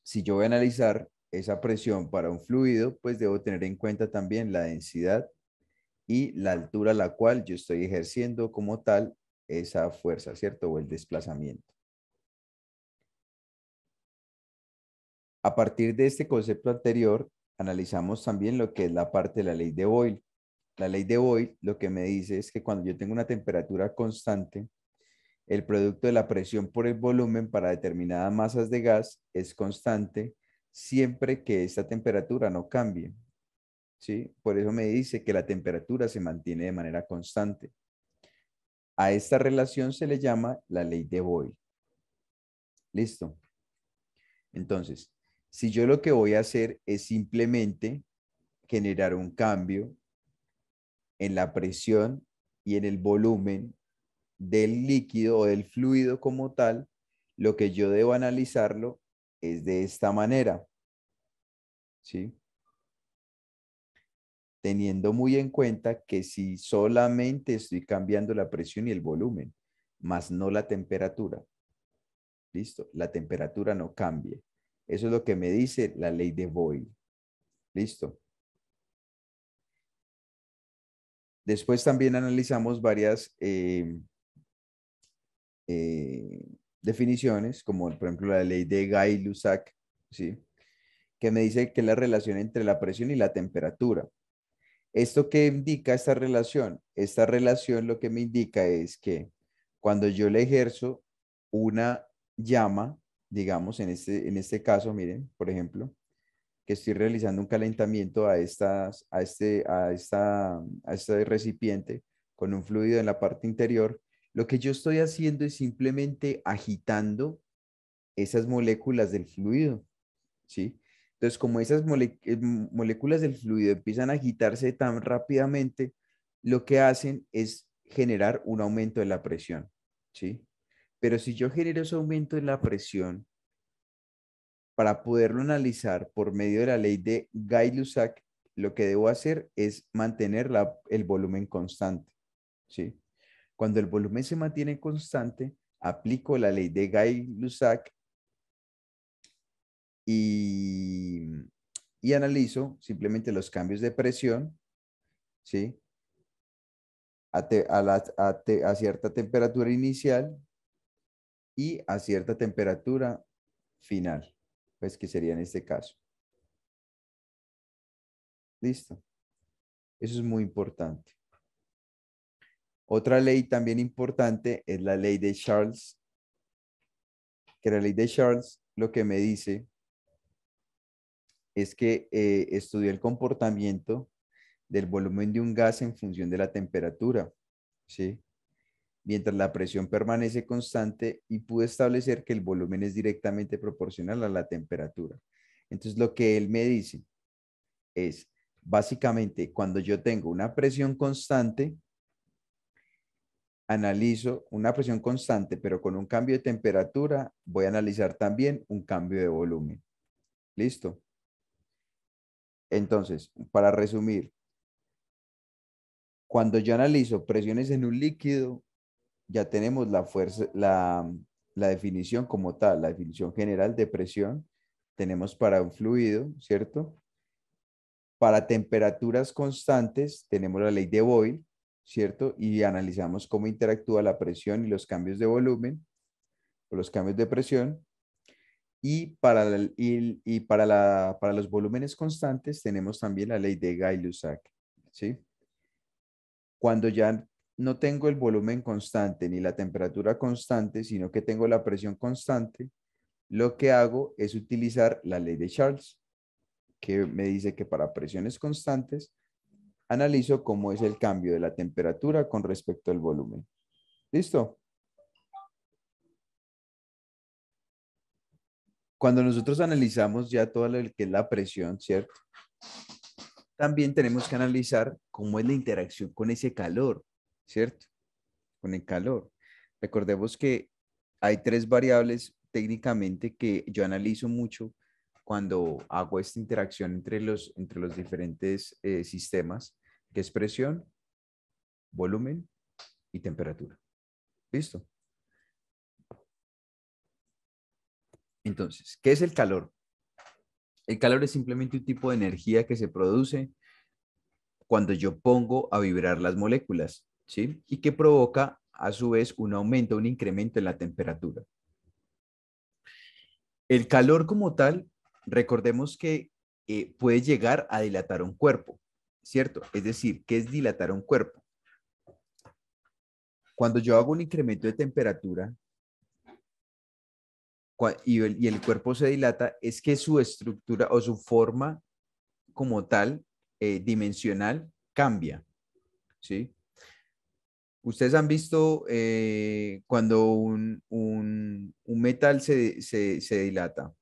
Si yo voy a analizar esa presión para un fluido, pues debo tener en cuenta también la densidad y la altura a la cual yo estoy ejerciendo como tal esa fuerza, ¿cierto? O el desplazamiento. A partir de este concepto anterior, analizamos también lo que es la parte de la ley de Boyle. La ley de Boyle lo que me dice es que cuando yo tengo una temperatura constante, el producto de la presión por el volumen para determinadas masas de gas es constante siempre que esta temperatura no cambie, ¿sí? Por eso me dice que la temperatura se mantiene de manera constante. A esta relación se le llama la ley de Boyle. ¿Listo? Entonces, si yo lo que voy a hacer es simplemente generar un cambio en la presión y en el volumen del líquido o del fluido como tal, lo que yo debo analizarlo es de esta manera, ¿sí? Teniendo muy en cuenta que si solamente estoy cambiando la presión y el volumen, más no la temperatura, ¿listo? La temperatura no cambia. Eso es lo que me dice la ley de Boyle, ¿listo? Después también analizamos varias eh, definiciones, como por ejemplo la ley de Gay-Lussac, ¿sí? Que me dice que es la relación entre la presión y la temperatura. ¿Esto qué indica esta relación? Esta relación lo que me indica es que cuando yo le ejerzo una llama, digamos, en este caso, miren, por ejemplo, que estoy realizando un calentamiento a este recipiente con un fluido en la parte interior, lo que yo estoy haciendo es simplemente agitando esas moléculas del fluido, ¿sí? Entonces, como esas moléculas del fluido empiezan a agitarse tan rápidamente, lo que hacen es generar un aumento de la presión, ¿sí? Pero si yo genero ese aumento de la presión, para poderlo analizar por medio de la ley de Gay-Lussac, lo que debo hacer es mantener el volumen constante, ¿sí? Cuando el volumen se mantiene constante, aplico la ley de Gay-Lussac y, y analizo simplemente los cambios de presión, ¿sí? A cierta temperatura inicial y a cierta temperatura final, pues que sería en este caso. Listo. Eso es muy importante. Otra ley también importante es la ley de Charles, que la ley de Charles lo que me dice es que estudia el comportamiento del volumen de un gas en función de la temperatura, ¿sí? Mientras la presión permanece constante y pude establecer que el volumen es directamente proporcional a la temperatura. Entonces, lo que él me dice es, básicamente, cuando yo tengo una presión constante, analizo una presión constante, pero con un cambio de temperatura, voy a analizar también un cambio de volumen. ¿Listo? Entonces, para resumir, cuando yo analizo presiones en un líquido, ya tenemos la fuerza, la definición como tal, la definición general de presión. Tenemos para un fluido, ¿cierto? Para temperaturas constantes, tenemos la ley de Boyle, ¿cierto? Y analizamos cómo interactúa la presión y los cambios de volumen o los cambios de presión. Para los volúmenes constantes tenemos también la ley de Gay-Lussac, ¿sí? Cuando ya no tengo el volumen constante ni la temperatura constante, sino que tengo la presión constante, lo que hago es utilizar la ley de Charles, que me dice que para presiones constantes analizo cómo es el cambio de la temperatura con respecto al volumen. ¿Listo? Cuando nosotros analizamos ya todo lo que es la presión, ¿cierto? También tenemos que analizar cómo es la interacción con ese calor, ¿cierto? Con el calor. Recordemos que hay tres variables técnicamente que yo analizo mucho cuando hago esta interacción entre los diferentes sistemas, que es presión, volumen y temperatura. ¿Listo? Entonces, ¿qué es el calor? El calor es simplemente un tipo de energía que se produce cuando yo pongo a vibrar las moléculas, ¿sí? Y que provoca a su vez un aumento, un incremento en la temperatura. El calor como tal, recordemos que puede llegar a dilatar un cuerpo, ¿cierto? Es decir, ¿qué es dilatar un cuerpo? Cuando yo hago un incremento de temperatura y el cuerpo se dilata, es que su estructura o su forma como tal, dimensional, cambia, ¿sí? Ustedes han visto cuando un metal se dilata.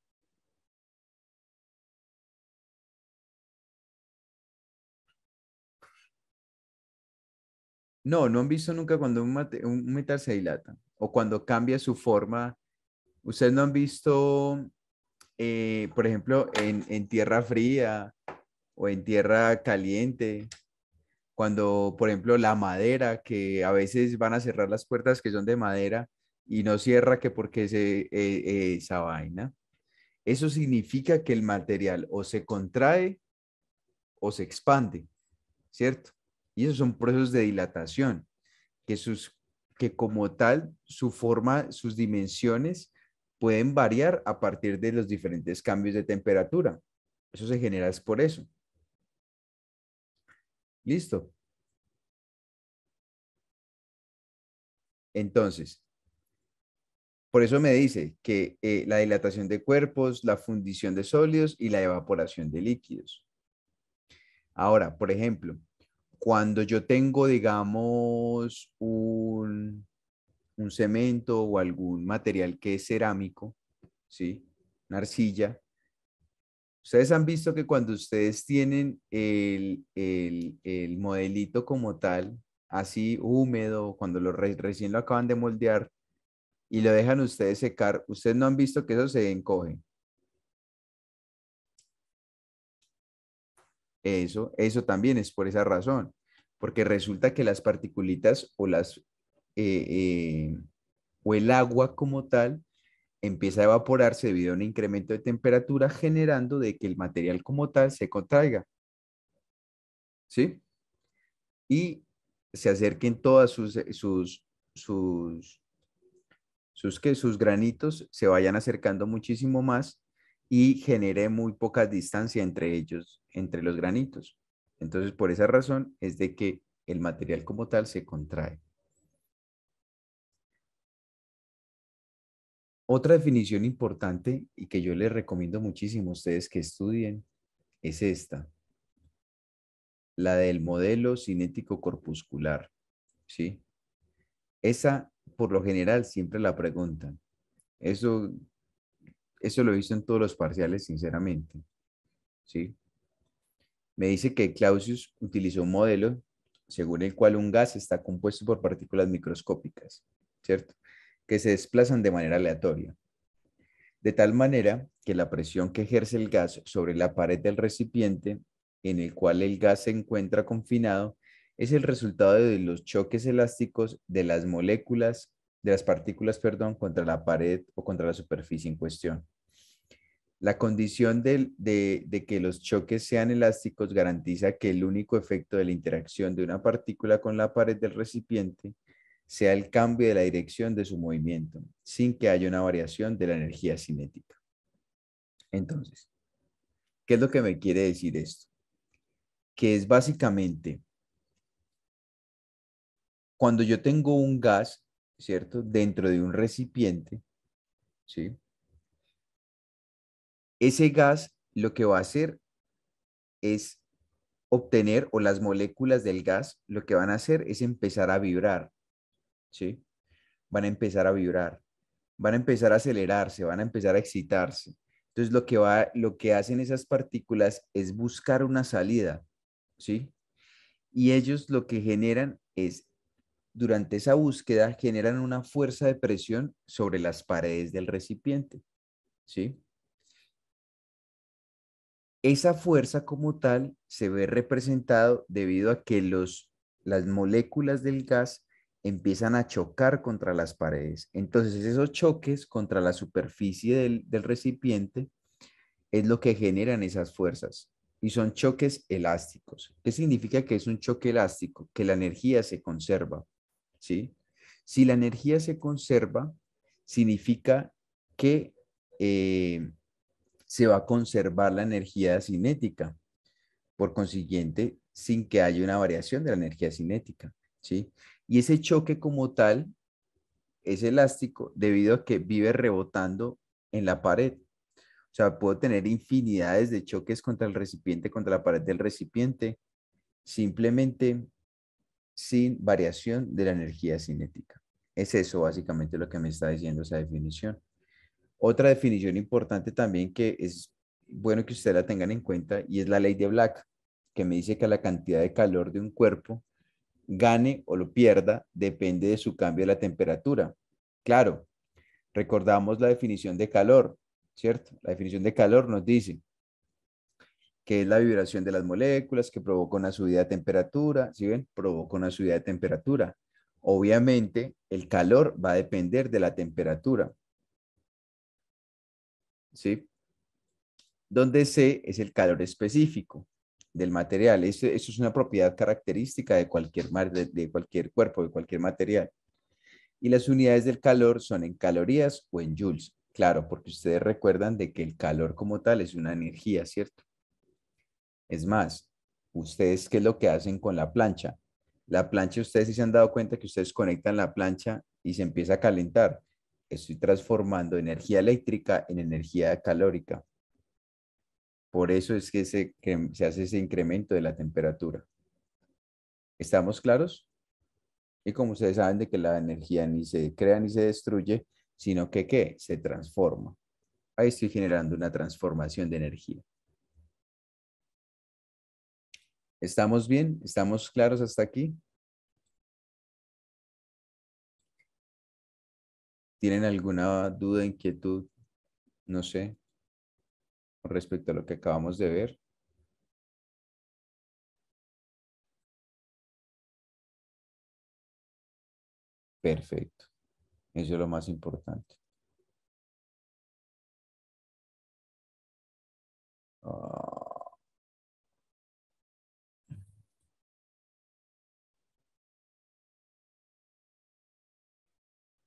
No, no han visto nunca cuando un metal se dilata o cuando cambia su forma. Ustedes no han visto, por ejemplo, en tierra fría o en tierra caliente, cuando, por ejemplo, la madera, que a veces van a cerrar las puertas que son de madera y no cierra que porque esa vaina. Eso significa que el material o se contrae o se expande, ¿cierto? Y esos son procesos de dilatación, que, que como tal, su forma, sus dimensiones pueden variar a partir de los diferentes cambios de temperatura. Eso se genera es por eso. Listo. Entonces, por eso me dice que la dilatación de cuerpos, la fundición de sólidos y la evaporación de líquidos. Ahora, por ejemplo, cuando yo tengo, digamos, un cemento o algún material que es cerámico, ¿sí? Una arcilla. Ustedes han visto que cuando ustedes tienen el modelito como tal, así húmedo, cuando recién lo acaban de moldear y lo dejan ustedes secar, ustedes no han visto que eso se encoge. Eso también es por esa razón, porque resulta que las particulitas eh, eh, o el agua como tal empieza a evaporarse debido a un incremento de temperatura, generando de que el material como tal se contraiga, ¿sí? Y se acerquen todas sus granitos, se vayan acercando muchísimo más y genere muy poca distancia entre ellos, entre los granitos. Entonces, por esa razón es de que el material como tal se contrae. Otra definición importante y que yo les recomiendo muchísimo a ustedes que estudien es esta, la del modelo cinético corpuscular, ¿sí? Esa, por lo general, siempre la preguntan. Eso, eso lo he visto en todos los parciales, sinceramente, ¿sí? Me dice que Clausius utilizó un modelo según el cual un gas está compuesto por partículas microscópicas, ¿cierto? Que se desplazan de manera aleatoria, de tal manera que la presión que ejerce el gas sobre la pared del recipiente en el cual el gas se encuentra confinado es el resultado de los choques elásticos de las moléculas, de las partículas, perdón, contra la pared o contra la superficie en cuestión. La condición de que los choques sean elásticos garantiza que el único efecto de la interacción de una partícula con la pared del recipiente sea el cambio de la dirección de su movimiento, sin que haya una variación de la energía cinética. Entonces, ¿qué es lo que me quiere decir esto? Que es básicamente cuando yo tengo un gas, ¿cierto? Dentro de un recipiente, ¿sí? Ese gas lo que va a hacer es obtener, o las moléculas del gas, lo que van a hacer es empezar a vibrar, ¿sí? Van a empezar a vibrar, van a empezar a acelerarse, van a empezar a excitarse. Entonces, lo que hacen esas partículas es buscar una salida, ¿sí? Y ellos lo que generan es, durante esa búsqueda, generan una fuerza de presión sobre las paredes del recipiente, ¿sí? Esa fuerza como tal se ve representado debido a que las moléculas del gas empiezan a chocar contra las paredes. Entonces, esos choques contra la superficie del recipiente es lo que generan esas fuerzas. Y son choques elásticos. ¿Qué significa que es un choque elástico? Que la energía se conserva, ¿sí? Si la energía se conserva, significa que se va a conservar la energía cinética, por consiguiente, sin que haya una variación de la energía cinética, ¿sí? Y ese choque como tal es elástico debido a que vive rebotando en la pared. O sea, puedo tener infinidades de choques contra el recipiente, contra la pared del recipiente, simplemente sin variación de la energía cinética. Es eso básicamente lo que me está diciendo esa definición. Otra definición importante también que es bueno que ustedes la tengan en cuenta y es la ley de Black, que me dice que la cantidad de calor de un cuerpo gane o lo pierda depende de su cambio de la temperatura. Claro, recordamos la definición de calor, ¿cierto? La definición de calor nos dice que es la vibración de las moléculas que provoca una subida de temperatura, ¿sí ven? Provoca una subida de temperatura. Obviamente, el calor va a depender de la temperatura, ¿sí? Donde C es el calor específico del material. Eso es una propiedad característica de de cualquier cuerpo, de cualquier material. Y las unidades del calor son en calorías o en joules. Claro, porque ustedes recuerdan de que el calor como tal es una energía, ¿cierto? Es más, ustedes, ¿qué es lo que hacen con la plancha? La plancha, ustedes sí se han dado cuenta que ustedes conectan la plancha y se empieza a calentar. Estoy transformando energía eléctrica en energía calórica. Por eso es que se hace ese incremento de la temperatura. ¿Estamos claros? Y como ustedes saben de que la energía ni se crea ni se destruye, sino que ¿qué? Se transforma. Ahí estoy generando una transformación de energía. ¿Estamos bien? ¿Estamos claros hasta aquí? ¿Tienen alguna duda, inquietud? No sé, con respecto a lo que acabamos de ver. Perfecto. Eso es lo más importante. Ah,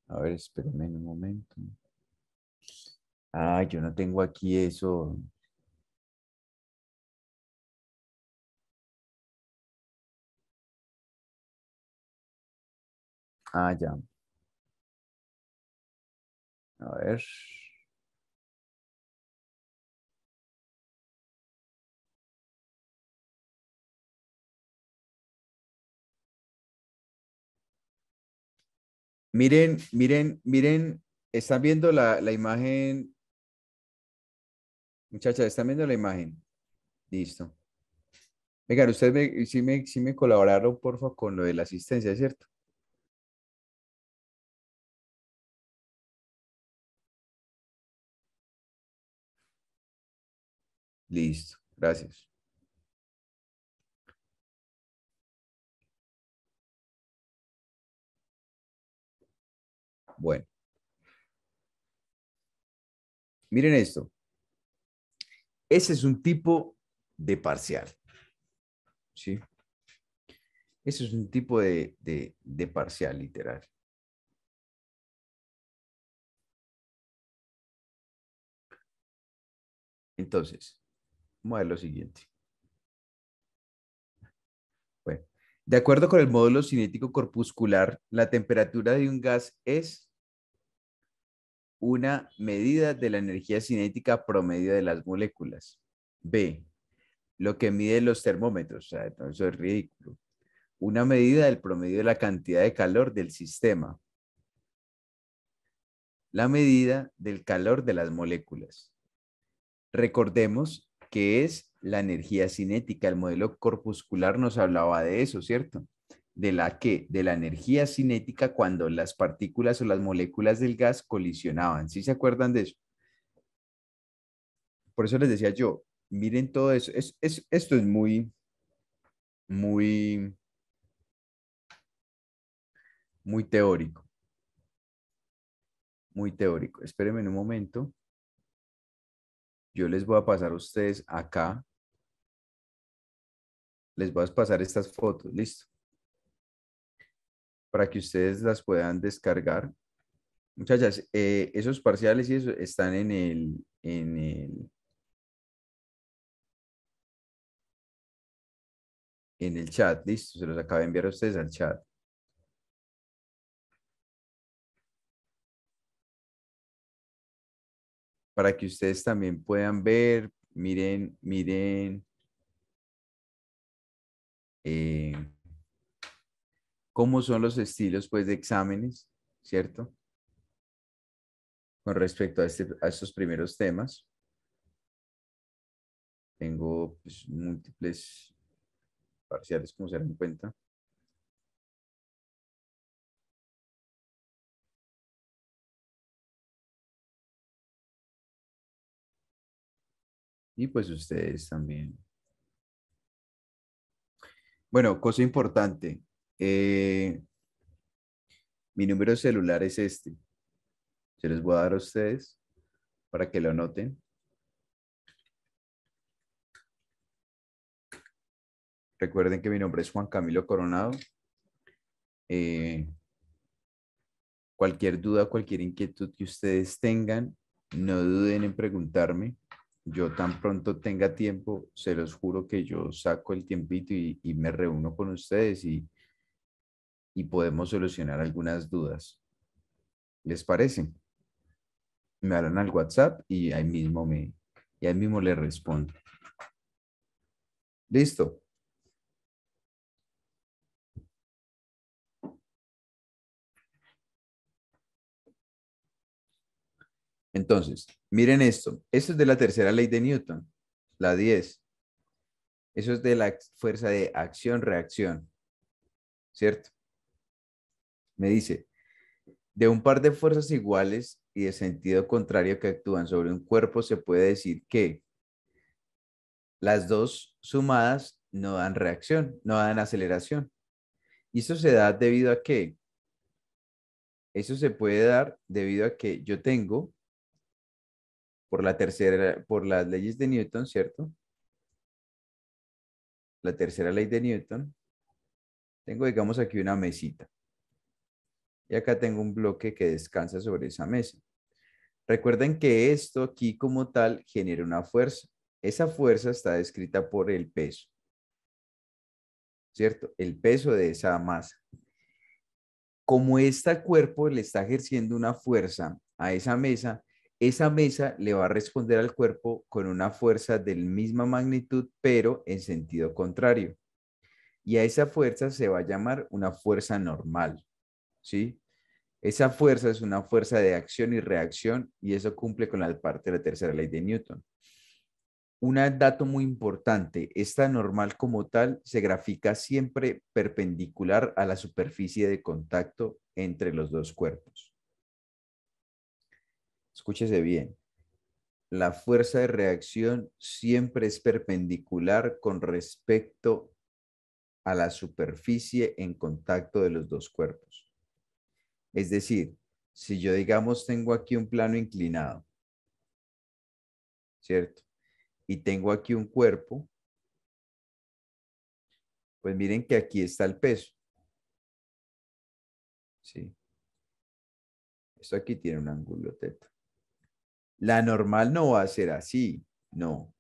a ver, espérenme un momento. Ah, yo no tengo aquí eso. Ah, ya. A ver. Miren, miren, miren, ¿están viendo la imagen? Muchachas, ¿están viendo la imagen? Listo. Venga, ustedes sí me colaboraron, porfa, con lo de la asistencia, ¿cierto? Listo, gracias. Bueno, miren esto. Ese es un tipo de parcial, ¿sí? Ese es un tipo de parcial, literal. Entonces, vamos a ver lo siguiente. Bueno, de acuerdo con el módulo cinético corpuscular, la temperatura de un gas es una medida de la energía cinética promedio de las moléculas. B, lo que miden los termómetros. O sea, no, eso es ridículo. Una medida del promedio de la cantidad de calor del sistema. La medida del calor de las moléculas. Recordemos que es la energía cinética. El modelo corpuscular nos hablaba de eso, ¿cierto? ¿De la qué? De la energía cinética cuando las partículas o las moléculas del gas colisionaban. ¿Sí se acuerdan de eso? Por eso les decía yo, miren todo eso. Esto es muy, muy teórico, muy teórico. Espérenme un momento. Yo les voy a pasar a ustedes acá, les voy a pasar estas fotos, listo, para que ustedes las puedan descargar. Muchachas, esos parciales y eso están en el chat, listo, se los acabo de enviar a ustedes al chat, para que ustedes también puedan ver, miren eh, cómo son los estilos pues de exámenes, ¿cierto? Con respecto a estos primeros temas. Tengo pues, múltiples parciales, como se dan cuenta. Y pues ustedes también. Bueno, cosa importante. Mi número celular es este. Se los voy a dar a ustedes para que lo anoten. Recuerden que mi nombre es Juan Camilo Coronado. Eh, Cualquier duda, cualquier inquietud que ustedes tengan, no duden en preguntarme. Yo tan pronto tenga tiempo, se los juro que yo saco el tiempito y me reúno con ustedes y podemos solucionar algunas dudas. ¿Les parece? Me hablan al WhatsApp y ahí mismo les respondo. Listo. Entonces, miren esto. Esto es de la tercera ley de Newton, la 10. Eso es de la fuerza de acción-reacción, ¿cierto? Me dice, de un par de fuerzas iguales y de sentido contrario que actúan sobre un cuerpo, se puede decir que las dos sumadas no dan reacción, no dan aceleración. Y eso se da debido a que, eso se puede dar debido a que yo tengo, por las leyes de Newton, ¿cierto? La tercera ley de Newton, tengo, digamos, aquí una mesita. Y acá tengo un bloque que descansa sobre esa mesa. Recuerden que esto aquí como tal genera una fuerza. Esa fuerza está descrita por el peso, ¿cierto? El peso de esa masa. Como este cuerpo le está ejerciendo una fuerza a esa mesa le va a responder al cuerpo con una fuerza de misma magnitud, pero en sentido contrario. Y a esa fuerza se va a llamar una fuerza normal, ¿sí? Esa fuerza es una fuerza de acción y reacción y eso cumple con la parte de la tercera ley de Newton. Un dato muy importante, esta normal como tal se grafica siempre perpendicular a la superficie de contacto entre los dos cuerpos. Escúchese bien, la fuerza de reacción siempre es perpendicular con respecto a la superficie en contacto de los dos cuerpos. Es decir, si yo digamos tengo aquí un plano inclinado, ¿cierto? Y tengo aquí un cuerpo, pues miren que aquí está el peso, ¿sí? Esto aquí tiene un ángulo teta. La normal no va a ser así, no.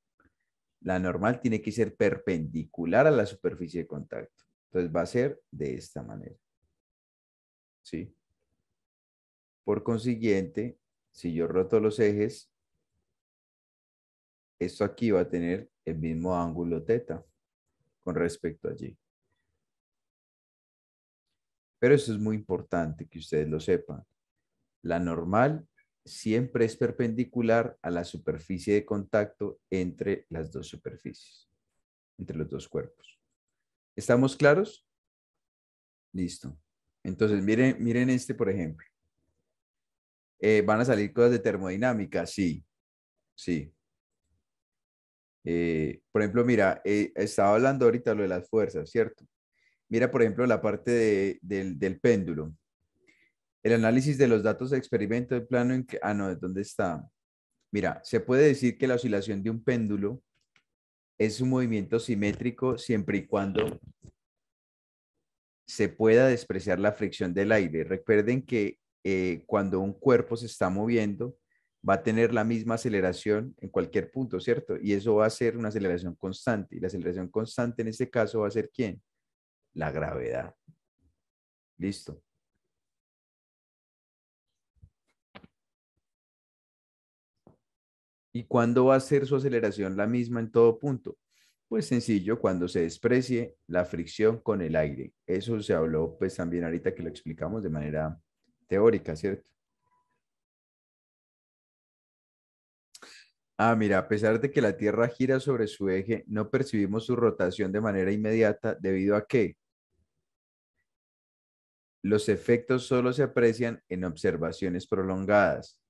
La normal tiene que ser perpendicular a la superficie de contacto. Entonces va a ser de esta manera, ¿sí? Por consiguiente, si yo roto los ejes, esto aquí va a tener el mismo ángulo teta con respecto allí. Pero eso es muy importante que ustedes lo sepan. La normal siempre es perpendicular a la superficie de contacto entre las dos superficies, entre los dos cuerpos. ¿Estamos claros? Listo. Entonces, miren este, por ejemplo. ¿Van a salir cosas de termodinámica? Sí, sí. Por ejemplo, mira, estaba hablando ahorita lo de las fuerzas, ¿cierto? Mira, por ejemplo, la parte del péndulo. El análisis de los datos de experimento del plano en que... Ah, no, ¿dónde está? Mira, se puede decir que la oscilación de un péndulo es un movimiento simétrico siempre y cuando se pueda despreciar la fricción del aire. Recuerden que cuando un cuerpo se está moviendo, va a tener la misma aceleración en cualquier punto, ¿cierto? Y eso va a ser una aceleración constante. Y la aceleración constante en este caso va a ser ¿quién? La gravedad. Listo. ¿Y cuándo va a ser su aceleración la misma en todo punto? Pues sencillo, cuando se desprecie la fricción con el aire. Eso se habló pues también ahorita que lo explicamos de manera teórica, ¿cierto? Ah, mira, a pesar de que la Tierra gira sobre su eje, no percibimos su rotación de manera inmediata debido a que los efectos solo se aprecian en observaciones prolongadas.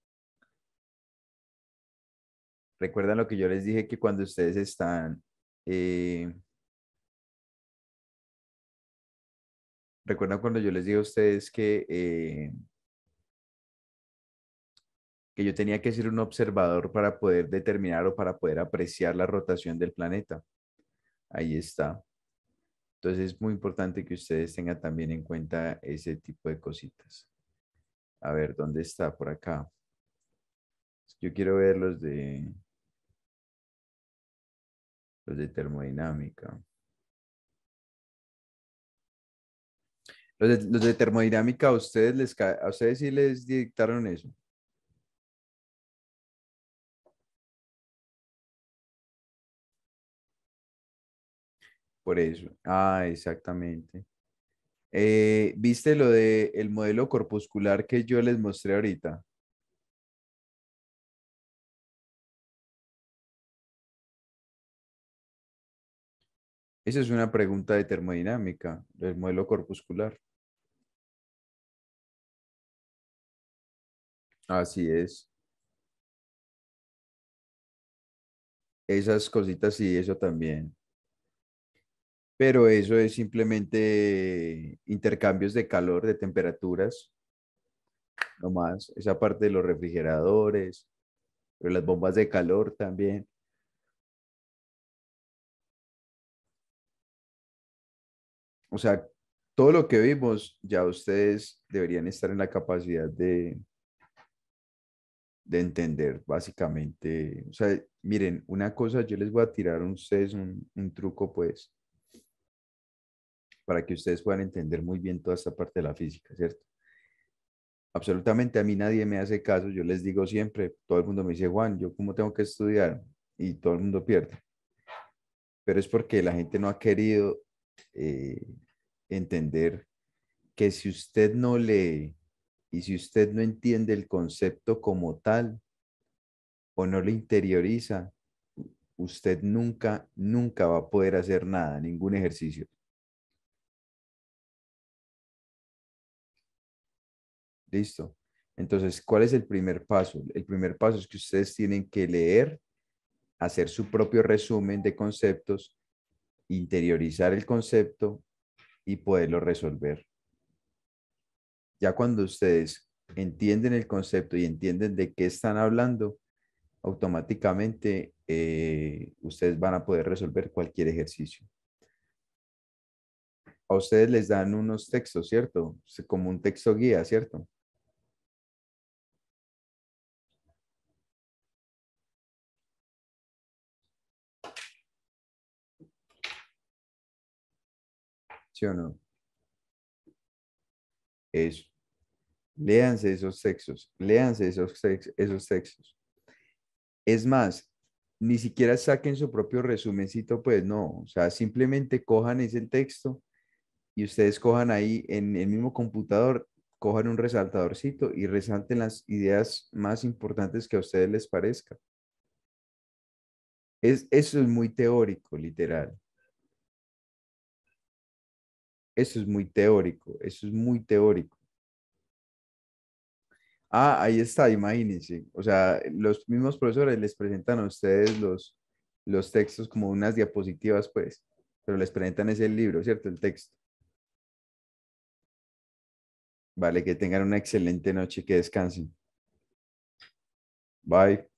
¿Recuerdan lo que yo les dije que cuando ustedes están, eh, recuerdan cuando yo les dije a ustedes que yo tenía que ser un observador para poder determinar o para poder apreciar la rotación del planeta? Ahí está. Entonces es muy importante que ustedes tengan también en cuenta ese tipo de cositas. A ver, ¿dónde está? Por acá. Yo quiero ver los de termodinámica. Los de termodinámica, a ustedes sí les dictaron eso. Por eso. Ah, exactamente. ¿Viste lo de el modelo corpuscular que yo les mostré ahorita? Esa es una pregunta de termodinámica, del modelo corpuscular. Así es. Esas cositas sí, eso también. Pero eso es simplemente intercambios de calor, de temperaturas, no más. Esa parte de los refrigeradores, pero las bombas de calor también. O sea, todo lo que vimos, ya ustedes deberían estar en la capacidad de entender, básicamente. O sea, miren, una cosa, yo les voy a tirar a ustedes un truco, pues, para que ustedes puedan entender muy bien toda esta parte de la física, ¿cierto? Absolutamente a mí nadie me hace caso. Yo les digo siempre, todo el mundo me dice, Juan, ¿yo cómo tengo que estudiar? Y todo el mundo pierde. Pero es porque la gente no ha querido eh, entender que si usted no lee y si usted no entiende el concepto como tal o no lo interioriza, usted nunca, nunca va a poder hacer nada, ningún ejercicio. ¿Listo? Entonces, ¿cuál es el primer paso? El primer paso es que ustedes tienen que leer, hacer su propio resumen de conceptos, interiorizar el concepto y poderlo resolver. Ya cuando ustedes entienden el concepto y entienden de qué están hablando, automáticamente ustedes van a poder resolver cualquier ejercicio. A ustedes les dan unos textos, ¿cierto? Como un texto guía, ¿cierto? ¿Sí o no? Eso. Léanse esos textos, léanse esos textos. Es más, ni siquiera saquen su propio resumencito, pues no, o sea, simplemente cojan ese texto y ustedes cojan ahí en el mismo computador, cojan un resaltadorcito y resalten las ideas más importantes que a ustedes les parezca. Eso es muy teórico, literal. Eso es muy teórico, eso es muy teórico. Ah, ahí está, imagínense. O sea, los mismos profesores les presentan a ustedes los textos como unas diapositivas, pues, pero les presentan ese libro, ¿cierto? El texto. Vale, que tengan una excelente noche, que descansen. Bye.